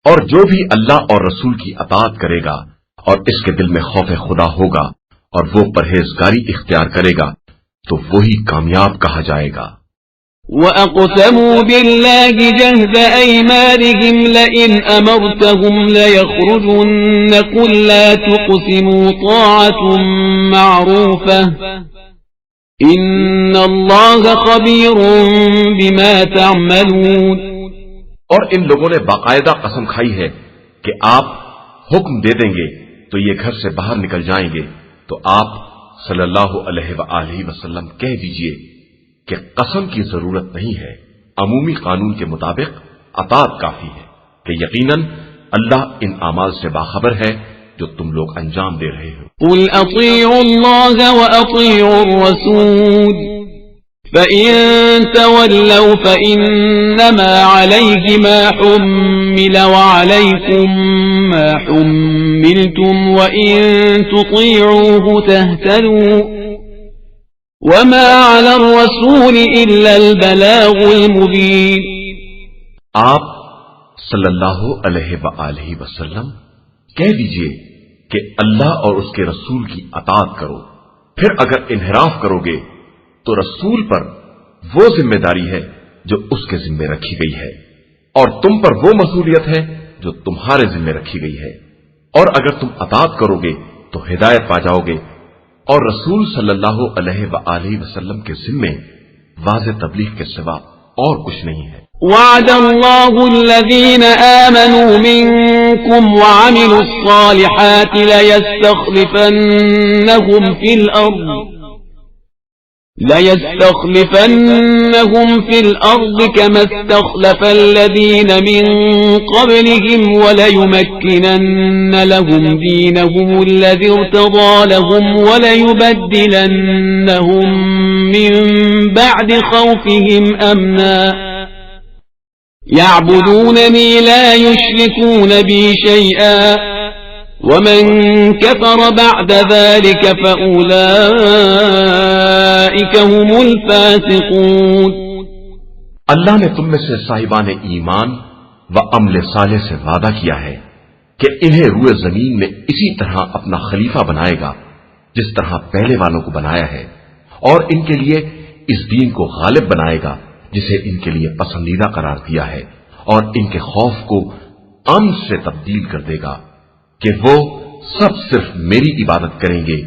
[SPEAKER 1] اور جو بھی اللہ اور رسول کی اطاعت کرے گا اور اس کے دل میں خوف خدا ہوگا اور وہ پرہیزگاری اختیار کرے گا تو وہی کامیاب کہا جائے گا.
[SPEAKER 2] وَأَقْسَمُوا بِاللَّهِ جَهْدَ أَيْمَانِهِمْ لَئِنْ أَمَرْتَهُمْ لَيَخْرُجُنَّ قُل لَّا تُقْسِمُوا طَاعَةٌ مَّعْرُوفَةٌ إِنَّ اللَّهَ خَبِيرٌ بِمَا تَعْمَلُونَ.
[SPEAKER 1] اور ان لوگوں نے باقاعدہ قسم کھائی ہے کہ آپ حکم دے دیں گے تو یہ گھر سے باہر نکل جائیں گے، تو آپ صلی اللہ علیہ وآلہ وسلم کہہ دیجئے کہ قسم کی ضرورت نہیں ہے، عمومی قانون کے مطابق اطاعت کافی ہے کہ یقیناً اللہ ان اعمال سے باخبر ہے جو تم لوگ انجام دے رہے ہو۔
[SPEAKER 2] قل اطیعوا اللہ واطیعوا الرسول فإن تولوا فإنما عليه ما حمل وعليكم ما حملتم وإن تطيعوه تهتدوا وما على الرسول إلا البلاغ المبين۔
[SPEAKER 1] آپ صلی اللہ علیہ وآلہ وسلم کہہ دیجئے کہ اللہ اور اس کے رسول کی اطاعت کرو، پھر اگر انحراف کرو گے تو رسول پر وہ ذمہ داری ہے جو اس کے ذمہ رکھی گئی ہے، اور تم پر وہ مسئولیت ہے جو تمہارے ذمہ رکھی گئی ہے، اور اگر تم اطاعت کرو گے تو ہدایت پا جاؤ گے، اور رسول صلی اللہ علیہ وآلہ وسلم کے ذمہ واضح تبلیغ کے سوا اور کچھ نہیں ہے۔
[SPEAKER 2] وعد الله الذين آمنوا منكم وعملوا الصالحات ليستخلفنهم في الأرض كما استخلف الذين من قبلهم وليمكنن لهم دينهم الذي ارتضى لهم وليبدلنهم من بعد خوفهم أمنا يعبدونني لا يشركون بي شيئا ومن كفر بعد ذلك فأولئك هم الفاسقون۔
[SPEAKER 1] اللہ نے تم میں سے صاحبان ایمان و عمل صالح سے وعدہ کیا ہے کہ انہیں روئے زمین میں اسی طرح اپنا خلیفہ بنائے گا جس طرح پہلے والوں کو بنایا ہے، اور ان کے لیے اس دین کو غالب بنائے گا جسے ان کے لیے پسندیدہ قرار دیا ہے، اور ان کے خوف کو امن سے تبدیل کر دے گا کہ وہ سب صرف میری عبادت کریں گے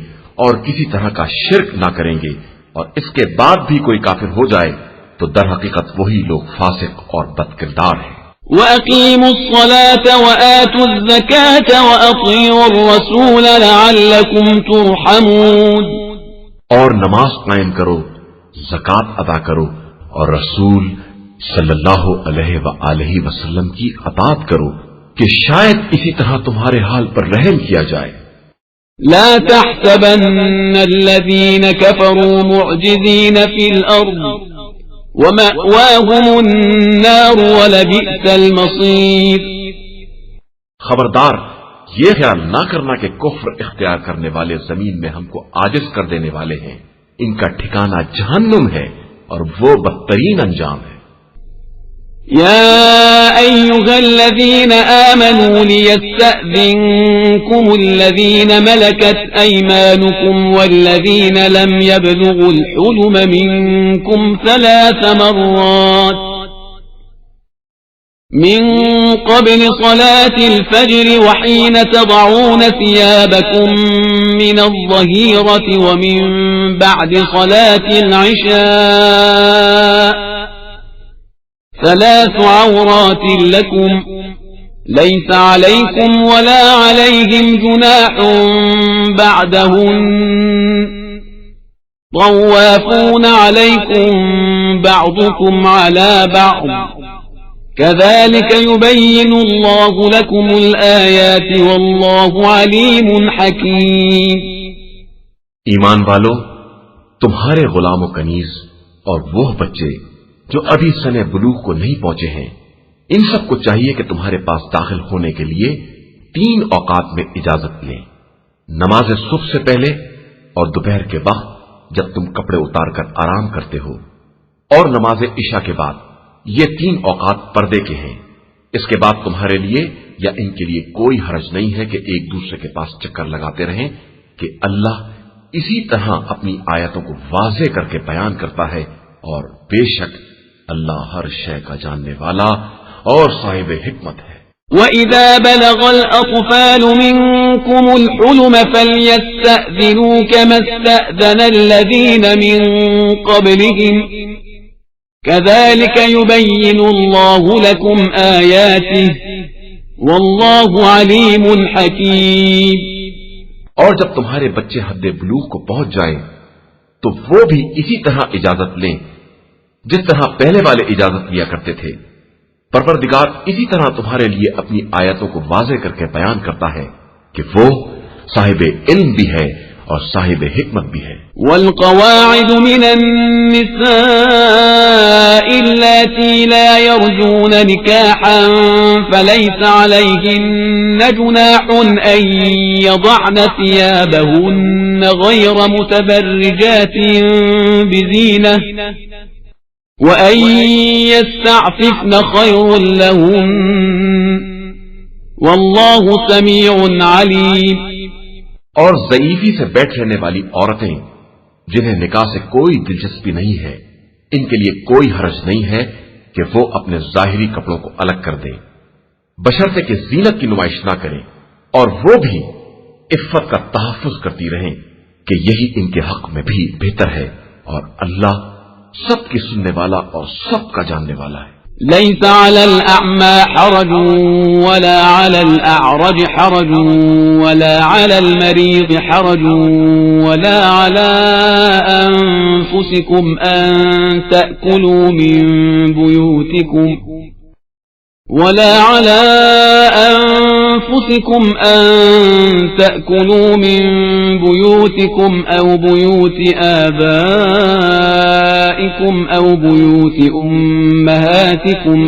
[SPEAKER 1] اور کسی طرح کا شرک نہ کریں گے، اور اس کے بعد بھی کوئی کافر ہو جائے تو در حقیقت وہی لوگ فاسق اور بد کردار ہیں۔
[SPEAKER 2] وَأَقِيمُوا الصَّلَاةَ وَآتُوا الزَّكَاةَ وَأَطِيعُوا الرَّسُولَ لَعَلَّكُمْ تُرْحَمُونَ۔
[SPEAKER 1] اور نماز قائم کرو، زکات ادا کرو، اور رسول صلی اللہ علیہ وآلہ وسلم کی اطاعت کرو کہ شاید اسی طرح تمہارے حال پر رحم کیا جائے۔
[SPEAKER 2] لا تحسبن الذين كفروا معجزين في الأرض ومأواهم النار ولبئس المصير۔
[SPEAKER 1] خبردار یہ خیال نہ کرنا کہ کفر اختیار کرنے والے زمین میں ہم کو عاجز کر دینے والے ہیں، ان کا ٹھکانہ جہنم ہے اور وہ بدترین انجام ہے۔
[SPEAKER 2] يا أيها الذين آمنوا ليستأذنكم الذين ملكت أيمانكم والذين لم يبلغوا الحلم منكم 3 مرات من قبل صلاة الفجر وحين تضعون ثيابكم من الظهيرة ومن بعد صلاة العشاء 3 عورات لكم ليس عليكم ولا عليهم جناح بعدهن طوافون عليكم بعضكم على بعض كذلك يبين الله لكم الآيات والله عليم حكيم۔
[SPEAKER 1] ایمان والو، تمہارے غلام و کنیز اور وہ بچے جو ابھی سن بلوغ کو نہیں پہنچے ہیں، ان سب کو چاہیے کہ تمہارے پاس داخل ہونے کے لیے 3 اوقات میں اجازت لیں، نماز صبح سے پہلے اور دوپہر کے وقت جب تم کپڑے اتار کر آرام کرتے ہو، اور نماز عشاء کے بعد۔ یہ 3 اوقات پردے کے ہیں۔ اس کے بعد تمہارے لیے یا ان کے لیے کوئی حرج نہیں ہے کہ ایک دوسرے کے پاس چکر لگاتے رہیں کہ اللہ اسی طرح اپنی آیتوں کو واضح کر کے بیان کرتا ہے، اور بے شک اللہ ہر شے کا جاننے والا اور صاحب حکمت ہے۔
[SPEAKER 2] وَإِذَا بَلَغَ الْأَطْفَالُ مِنكُمُ الْحُلُمَ فَلْيَسْتَأْذِنُوا كَمَا اسْتَأْذَنَ الَّذِينَ مِن قَبْلِهِمْ كَذَلِكَ يُبَيِّنُ اللَّهُ لَكُمْ آيَاتِهِ وَاللَّهُ عَلِيمٌ حَكِيمٌ۔
[SPEAKER 1] اور جب تمہارے بچے حد بلوغ کو پہنچ جائیں تو وہ بھی اسی طرح اجازت لیں جس طرح پہلے والے اجازت لیا کرتے تھے۔ پروردگار اسی طرح تمہارے لیے اپنی آیتوں کو واضح کر کے بیان کرتا ہے، کہ وہ صاحب علم بھی ہے اور صاحب حکمت بھی ہے۔
[SPEAKER 2] والقواعد من النساء اللاتي لا يرجون نكاحا فليس عليهن جناح أن يضعن ثيابهن غير متبرجات بزينة وأن يستعففن خير لهن والله سميع عليم۔
[SPEAKER 1] اور ضعیفی سے بیٹھ رہنے والی عورتیں جنہیں نکاح سے کوئی دلچسپی نہیں ہے، ان کے لیے کوئی حرج نہیں ہے کہ وہ اپنے ظاہری کپڑوں کو الگ کر دیں، بشرطے کہ زینت کی نمائش نہ کریں، اور وہ بھی عفت کا تحفظ کرتی رہیں کہ یہی ان کے حق میں بھی بہتر ہے، اور اللہ سب کی سننے والا اور سب کا جاننے والا ہے۔
[SPEAKER 2] ليس على الأعمى حرج ولا على الأعرج حرج ولا على المريض حرج ولا على أنفسكم أن تأكلوا من بيوتكم أو بيوت آبائكم أو بيوت أمهاتكم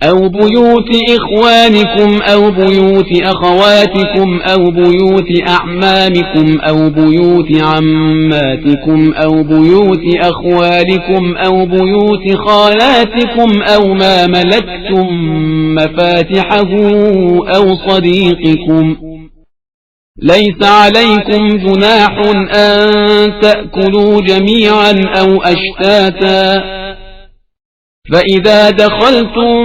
[SPEAKER 2] أو بيوت إخوانكم أو بيوت أخواتكم أو بيوت أعمامكم أو بيوت عماتكم أو بيوت أخوالكم أو بيوت خالاتكم أو ما ملكتم مفاتحه أو صديقكم ليس عليكم جناح أن تأكلوا جميعا أو أشتاتا فإذا دخلتم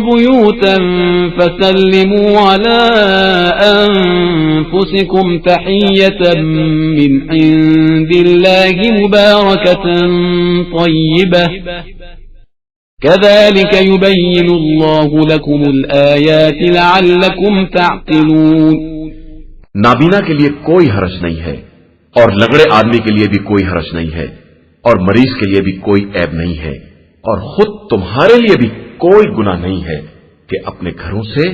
[SPEAKER 2] بيوتا فسلموا على أنفسكم تحية من عند الله مباركة طيبة كذلك يبين الله لكم الآيات لعلكم تعقلون۔
[SPEAKER 1] نابینا کے لیے کوئی حرج نہیں ہے، اور لنگڑے آدمی کے لیے بھی کوئی حرج نہیں ہے، اور مریض کے لیے بھی کوئی عیب نہیں ہے، اور خود تمہارے لیے بھی کوئی گناہ نہیں ہے کہ اپنے گھروں سے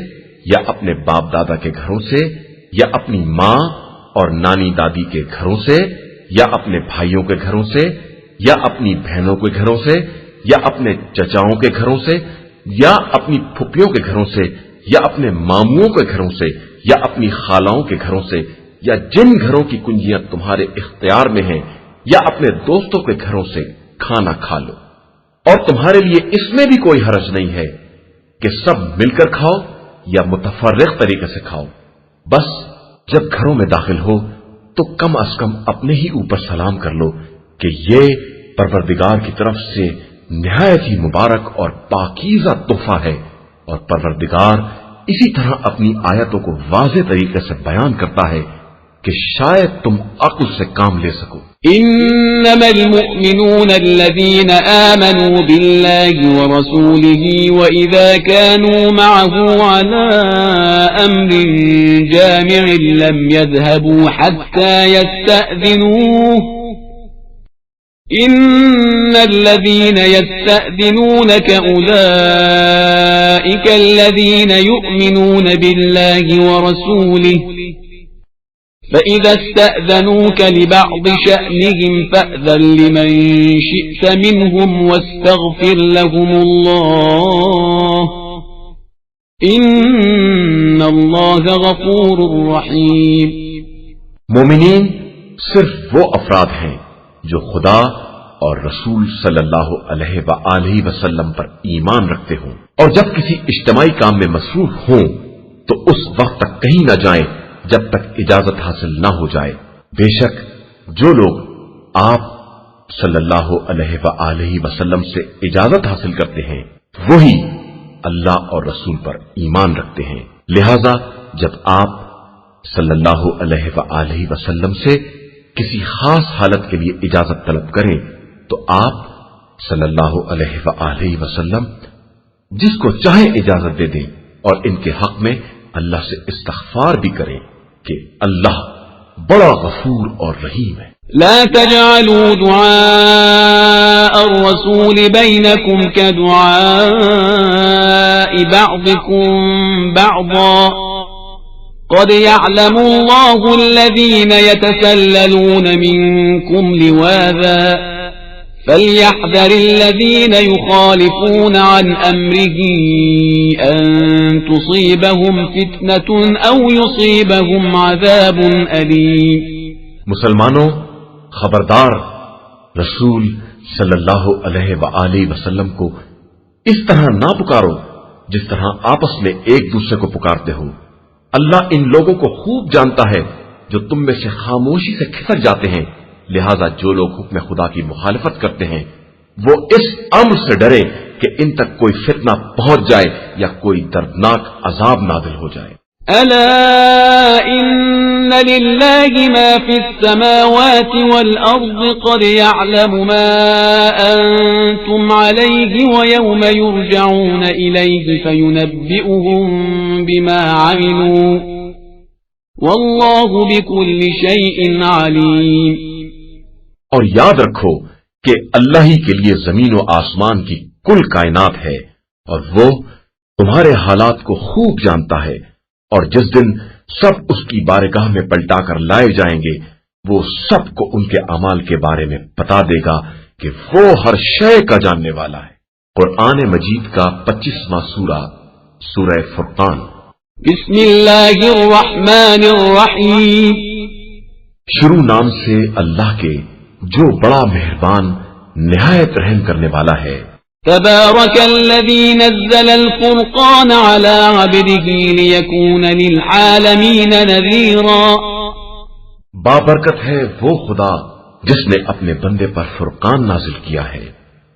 [SPEAKER 1] یا اپنے باپ دادا کے گھروں سے یا اپنی ماں اور نانی دادی کے گھروں سے یا اپنے بھائیوں کے گھروں سے یا اپنی بہنوں کے گھروں سے یا اپنے چچاؤں کے گھروں سے یا اپنی پھپھیوں کے گھروں سے یا اپنے ماموں کے گھروں سے یا اپنی خالاؤں کے گھروں سے یا جن گھروں کی کنجیاں تمہارے اختیار میں ہیں یا اپنے دوستوں کے گھروں سے کھانا کھا لو، اور تمہارے لیے اس میں بھی کوئی حرج نہیں ہے کہ سب مل کر کھاؤ یا متفرق طریقے سے کھاؤ، بس جب گھروں میں داخل ہو تو کم از کم اپنے ہی اوپر سلام کر لو کہ یہ پروردگار کی طرف سے نہایت ہی مبارک اور پاکیزہ تحفہ ہے، اور پروردگار اسی طرح اپنی آیتوں کو واضح طریقے سے بیان کرتا ہے کہ شاید تم عقل سے کام لے سکو۔
[SPEAKER 2] انما المؤمنون الذين آمنوا بالله ورسوله واذا كانوا معه على امر جامع لم يذهبوا حتى يستأذنوه ان الذين يستأذنونك اولئك الذين يؤمنون بالله ورسوله فإذا استأذنوك لبعض شأنهم فأذن لمن شئت منهم واستغفر لهم الله إن الله غفور رحيم۔
[SPEAKER 1] مومنین صرف وہ افراد ہیں جو خدا اور رسول صلی اللہ علیہ وآلہ وسلم پر ایمان رکھتے ہوں، اور جب کسی اجتماعی کام میں مصروف ہوں تو اس وقت تک کہیں نہ جائیں جب تک اجازت حاصل نہ ہو جائے۔ بے شک جو لوگ آپ صلی اللہ علیہ وآلہ وسلم سے اجازت حاصل کرتے ہیں وہی اللہ اور رسول پر ایمان رکھتے ہیں، لہذا جب آپ صلی اللہ علیہ وآلہ وسلم سے کسی خاص حالت کے لیے اجازت طلب کریں تو آپ صلی اللہ علیہ وآلہ وسلم جس کو چاہے اجازت دے دیں، اور ان کے حق میں اللہ سے استغفار بھی کریں کہ اللہ بڑا غفور اور رحیم ہے۔
[SPEAKER 2] لا تجعلوا دعاء الرسول بينكم كدعاء بعضكم بعضا قد يعلم الله الذين يتسللون منكم لواذا فليحذر الذين يخالفون عن أمره أن تصيبهم فتنة أو يصيبهم عذاب أليم.
[SPEAKER 1] مسلمانوں، خبردار، رسول صلی اللہ علیہ وآلہ وسلم کو اس طرح نہ پکارو جس طرح آپس میں ایک دوسرے کو پکارتے ہو. اللہ ان لوگوں کو خوب جانتا ہے جو تم میں سے خاموشی سے کھسک جاتے ہیں، لہذا جو لوگ حکم خدا کی مخالفت کرتے ہیں وہ اس امر سے ڈرے کہ ان تک کوئی فتنہ پہنچ جائے یا کوئی دردناک عذاب نازل ہو جائے.
[SPEAKER 2] ألا إن لله ما في السماوات والأرض قد يعلم ما أنتم عليه ويوم يرجعون إليه فينبئهم بما عملوا والله بكل شيء عليم.
[SPEAKER 1] اور یاد رکھو کہ اللہ ہی کے لیے زمین و آسمان کی کل کائنات ہے اور وہ تمہارے حالات کو خوب جانتا ہے، اور جس دن سب اس کی بارگاہ میں پلٹا کر لائے جائیں گے وہ سب کو ان کے اعمال کے بارے میں بتا دے گا کہ وہ ہر شے کا جاننے والا ہے. قرآن مجید کا 25واں سورہ، سورہ فرقان.
[SPEAKER 2] بسم اللہ الرحمن الرحیم.
[SPEAKER 1] شروع نام سے اللہ کے جو بڑا مہربان نہایت رحم کرنے والا ہے.
[SPEAKER 2] تبارك الذي نزل الفرقان على عبده ليكون للعالمين نذيرا.
[SPEAKER 1] بابرکت ہے وہ خدا جس نے اپنے بندے پر فرقان نازل کیا ہے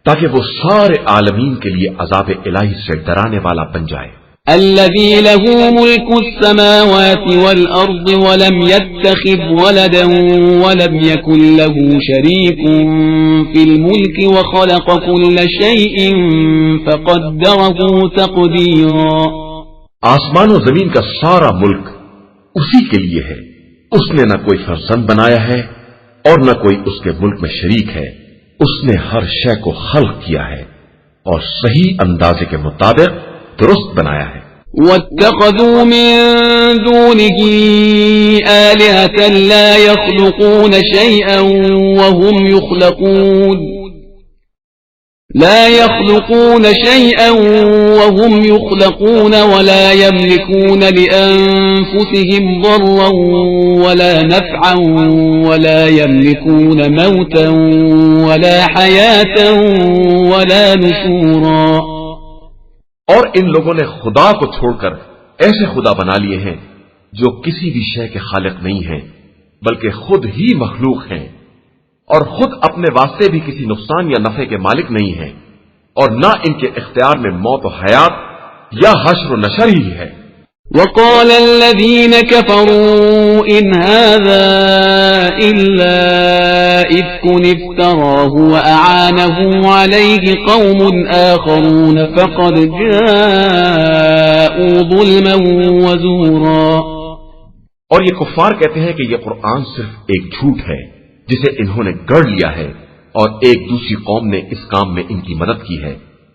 [SPEAKER 1] تاکہ وہ سارے عالمین کے لیے عذاب الہی سے ڈرانے والا بن جائے.
[SPEAKER 2] الذي له ملك السماوات والأرض ولم يتخذ ولدا ولم يكن له شريك في الملك وخلق كل شيء فقدره تقديرا.
[SPEAKER 1] آسمان و زمین کا سارا ملک اسی کے لیے ہے. اس نے نہ کوئی فرزند بنایا ہے اور نہ کوئی اس کے ملک میں شریک ہے. اس نے ہر شے کو خلق کیا ہے اور صحیح اندازے کے مطابق درست بنایا ہے.
[SPEAKER 2] واتخذوا من دونه آلهة لا يخلقون شيئا وهم يخلقون ولا يملكون لأنفسهم ضرا ولا نفعا ولا يملكون موتا ولا حياة ولا نشورا.
[SPEAKER 1] اور ان لوگوں نے خدا کو چھوڑ کر ایسے خدا بنا لیے ہیں جو کسی بھی شے کے خالق نہیں ہیں بلکہ خود ہی مخلوق ہیں اور خود اپنے واسطے بھی کسی نقصان یا نفع کے مالک نہیں ہیں اور نہ ان کے اختیار میں موت و حیات یا حشر و نشر ہی ہے.
[SPEAKER 2] وقال الذين كفروا إن هذا إلا إفك افتراه وأعانه عليه قوم آخرون فقد جاءوا ظلما وزورا.
[SPEAKER 1] اور یہ کفار کہتے ہیں کہ یہ قرآن صرف ایک جھوٹ ہے جسے انہوں نے گڑھ لیا ہے اور ایک دوسری قوم نے اس کام میں ان کی مدد کی ہے،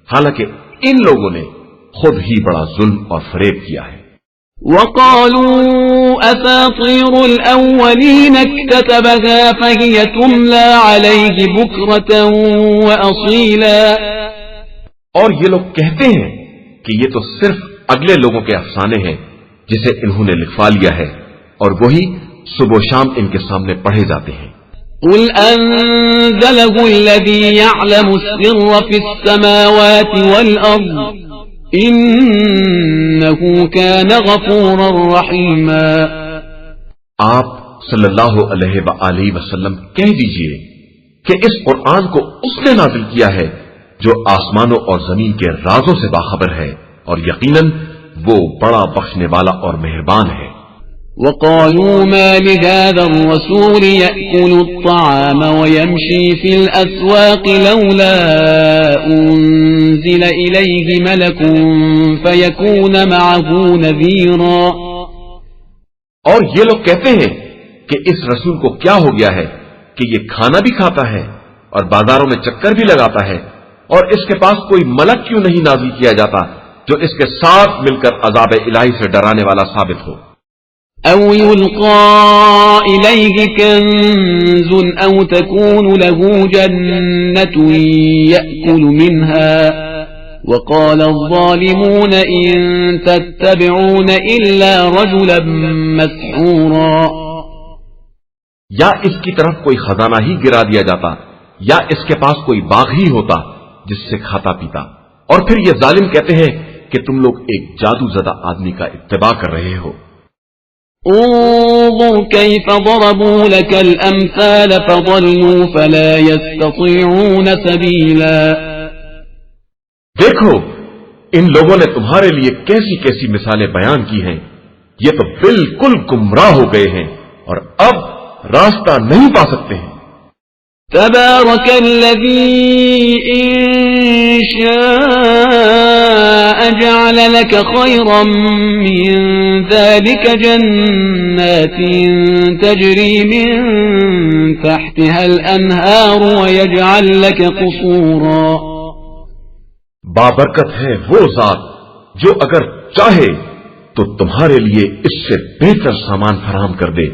[SPEAKER 1] حالانکہ ان لوگوں نے خود ہی بڑا ظلم اور فریب کیا ہے.
[SPEAKER 2] وقالوا أساطير الأولين اكتتبها فهي تملى عليه بكرة وأصيلا.
[SPEAKER 1] اور یہ لوگ کہتے ہیں کہ یہ تو صرف اگلے لوگوں کے افسانے ہیں جسے انہوں نے لکھوا لیا ہے اور وہی صبح و شام ان کے سامنے پڑھے جاتے ہیں.
[SPEAKER 2] قل أنزله الذي يعلم السر في السماوات والأرض إنه كان غفورا رحيما.
[SPEAKER 1] آپ صلی اللہ علیہ وآلہ وسلم کہہ دیجئے کہ اس قرآن کو اس نے نازل کیا ہے جو آسمانوں اور زمین کے رازوں سے باخبر ہے اور یقیناً وہ بڑا بخشنے والا اور مہربان ہے.
[SPEAKER 2] وقالوا ما لهذا الرسول يأكل الطعام ويمشي في الأسواق لولا أنزل إليه ملك فيكون معه نذيرا.
[SPEAKER 1] اور یہ لوگ کہتے ہیں کہ اس رسول کو کیا ہو گیا ہے کہ یہ کھانا بھی کھاتا ہے اور بازاروں میں چکر بھی لگاتا ہے، اور اس کے پاس کوئی ملک کیوں نہیں نازل کیا جاتا جو اس کے ساتھ مل کر عذاب الہی سے ڈرانے والا ثابت ہو؟
[SPEAKER 2] أو يلقى إليه كنز أو تكون له جنة يأكل منها وقال الظالمون إن تتبعون إلا رجلا مسحورا.
[SPEAKER 1] یا اس کی طرف کوئی خزانہ ہی گرا دیا جاتا، یا اس کے پاس کوئی باغ ہی ہوتا جس سے کھاتا پیتا. اور پھر یہ ظالم کہتے ہیں کہ تم لوگ ایک جادو زدہ آدمی کا اتباع کر رہے ہو.
[SPEAKER 2] انظر كيف ضربوا لك الأمثال فضلوا فلا يستطيعون سبيلا.
[SPEAKER 1] دیکھو ان لوگوں نے تمہارے لیے کیسی کیسی مثالیں بیان کی ہیں، یہ تو بالکل گمراہ ہو گئے ہیں اور اب راستہ نہیں پا سکتے ہیں.
[SPEAKER 2] تبارك الذي إن شاء جعل لك خيرا من ذلك جنات تجري من تحتها الأنهار ويجعل لك قصورا.
[SPEAKER 1] بابرکت ہے وہ ذات جو اگر چاہے تو تمہارے لیے اس سے بہتر سامان فراہم کر دے،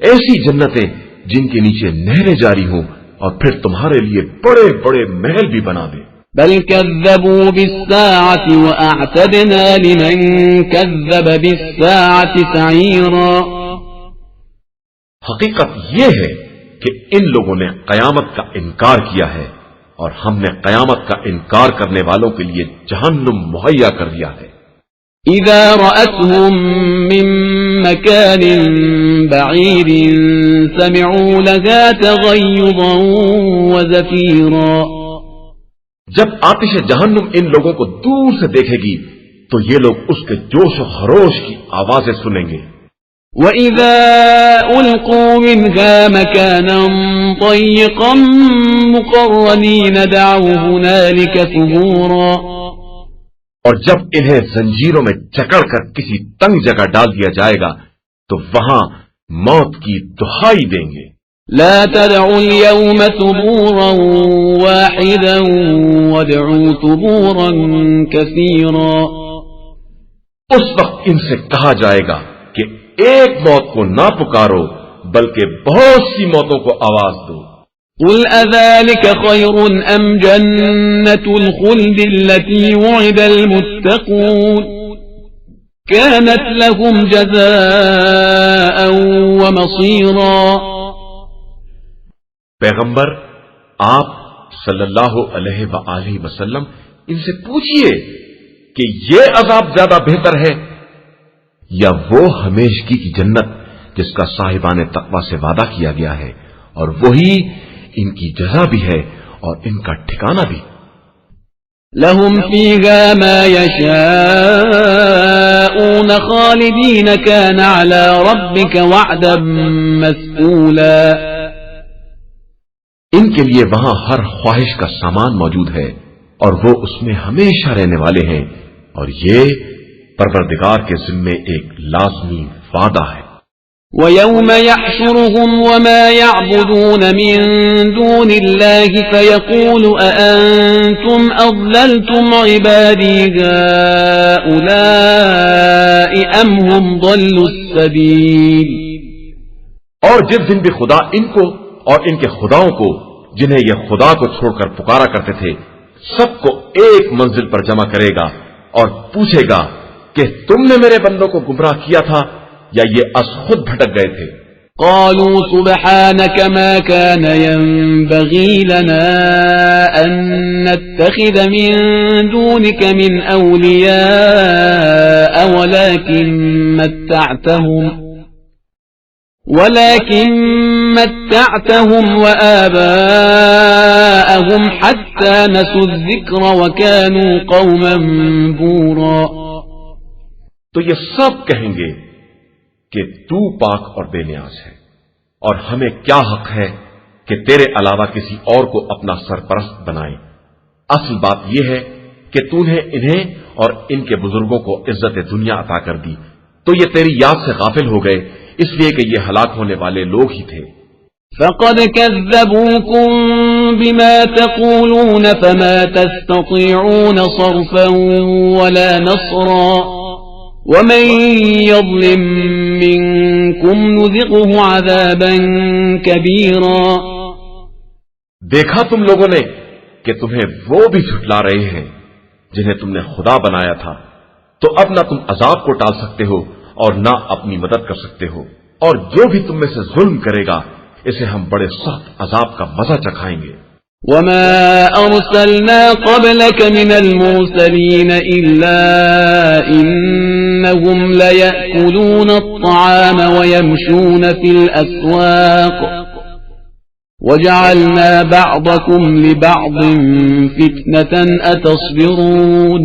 [SPEAKER 1] ایسی جنتیں جن کے نیچے نہریں جاری ہوں، اور پھر تمہارے لیے بڑے بڑے محل بھی بنا دے.
[SPEAKER 2] بل كذبوا بالساعة وأعتدنا لمن كذب بالساعة سعيرا.
[SPEAKER 1] حقیقت یہ ہے کہ ان لوگوں نے قیامت کا انکار کیا ہے اور ہم نے قیامت کا انکار کرنے والوں کے لیے جہنم مہیا کر دیا ہے.
[SPEAKER 2] إذا رأتهم من مكان بعيد سمعوا لها تغيظا وزفيرا.
[SPEAKER 1] جب آتش جہنم ان لوگوں کو دور سے دیکھے گی تو یہ لوگ اس کے جوش و خروش کی آوازیں سنیں گے.
[SPEAKER 2] وَإِذَا أُلْقُوا مِنْهَا مَكَانًا ضَيِّقًا مُقَرَّنِينَ دَعَوْا هُنَالِكَ ثُبُورًا.
[SPEAKER 1] اور جب انہیں زنجیروں میں جکڑ کر کسی تنگ جگہ ڈال دیا جائے گا تو وہاں موت کی دہائی دیں گے.
[SPEAKER 2] لا تدعوا اليوم ثبورا واحدا وادعوا ثبورا كثيرا.
[SPEAKER 1] اس وقت ان سے کہا جائے گا کہ ایک موت کو نہ پکارو بلکہ بہت سی موتوں کو آواز دو.
[SPEAKER 2] قل أذلك خير أم جنة الخلد التي وعد المتقون كانت لهم جزاء ومصيرا.
[SPEAKER 1] پیغمبر آپ صلی اللہ علیہ وآلہ وسلم ان سے پوچھئے کہ یہ عذاب زیادہ بہتر ہے یا وہ ہمیشگی کی جنت جس کا صاحبان تقوی سے وعدہ کیا گیا ہے اور وہی ان کی جزا بھی ہے اور ان کا ٹھکانہ بھی.
[SPEAKER 2] لهم فيها ما يشاءون خالدين كان على ربك وعدا مسئولا.
[SPEAKER 1] ان کے لیے وہاں ہر خواہش کا سامان موجود ہے اور وہ اس میں ہمیشہ رہنے والے ہیں، اور یہ پروردگار کے ذمے ایک لازمی وعدہ ہے.
[SPEAKER 2] وَيَوْمَ يَحْشُرُهُمْ وَمَا يَعْبُدُونَ مِن دُونِ اللَّهِ فَيَقُولُ أَأَنْتُمْ أَضْلَلْتُمْ عِبَادِي هَؤُلَاءِ أَمْ هُمْ ضَلُّوا السَّبِيلَ.
[SPEAKER 1] اور جس دن بھی خدا ان کو اور ان کے خداؤں کو جنہیں یہ خدا کو چھوڑ کر پکارا کرتے تھے سب کو ایک منزل پر جمع کرے گا اور پوچھے گا کہ تم نے میرے بندوں کو گمراہ کیا تھا یا یہ از خود بھٹک گئے تھے.
[SPEAKER 2] قالوا سبحانك ما كان ينبغي لنا أن نتخذ من دونك من أولياء ولكن متعتهم وآباءهم حتى نسوا الذكر وكانوا قوما بورا.
[SPEAKER 1] تو یہ سب کہیں گے کہ تو پاک اور بے نیاز ہے اور ہمیں کیا حق ہے کہ تیرے علاوہ کسی اور کو اپنا سرپرست بنائیں. اصل بات یہ ہے کہ تو نے انہیں اور ان کے بزرگوں کو عزت دنیا عطا کر دی تو یہ تیری یاد سے غافل ہو گئے، اس لیے کہ یہ ہلاک ہونے والے لوگ ہی تھے.
[SPEAKER 2] فقد كذبوكم بما تقولون فما تستطيعون صرفا ولا نصرا ومن يظلم منكم نذقه عذابا كبيرا۔
[SPEAKER 1] دیکھا تم لوگوں نے کہ تمہیں وہ بھی جھٹلا رہے ہیں جنہیں تم نے خدا بنایا تھا، تو اب نہ تم عذاب کو ٹال سکتے ہو اور نہ اپنی مدد کر سکتے ہو، اور جو بھی تم میں سے ظلم کرے گا اسے ہم بڑے سخت عذاب کا مزہ چکھائیں گے۔
[SPEAKER 2] وما أرسلنا قبلك من المرسلين إلا إنهم ليأكلون الطعام ويمشون في الأسواق وجعلنا بعضكم لبعض فتنة أتصبرون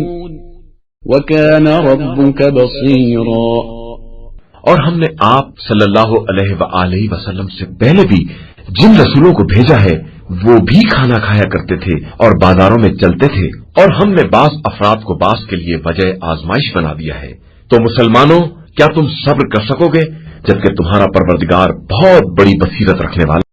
[SPEAKER 2] وكان ربك بصيرا۔
[SPEAKER 1] اور ہم نے آپ صلی اللہ علیہ وآلہ وسلم سے پہلے بھی جن رسولوں کو بھیجا ہے وہ بھی کھانا کھایا کرتے تھے اور بازاروں میں چلتے تھے، اور ہم نے بعض افراد کو بعض کے لیے وجہ آزمائش بنا دیا ہے۔ تو مسلمانوں، کیا تم صبر کر سکو گے جبکہ تمہارا پروردگار بہت بڑی بصیرت رکھنے والا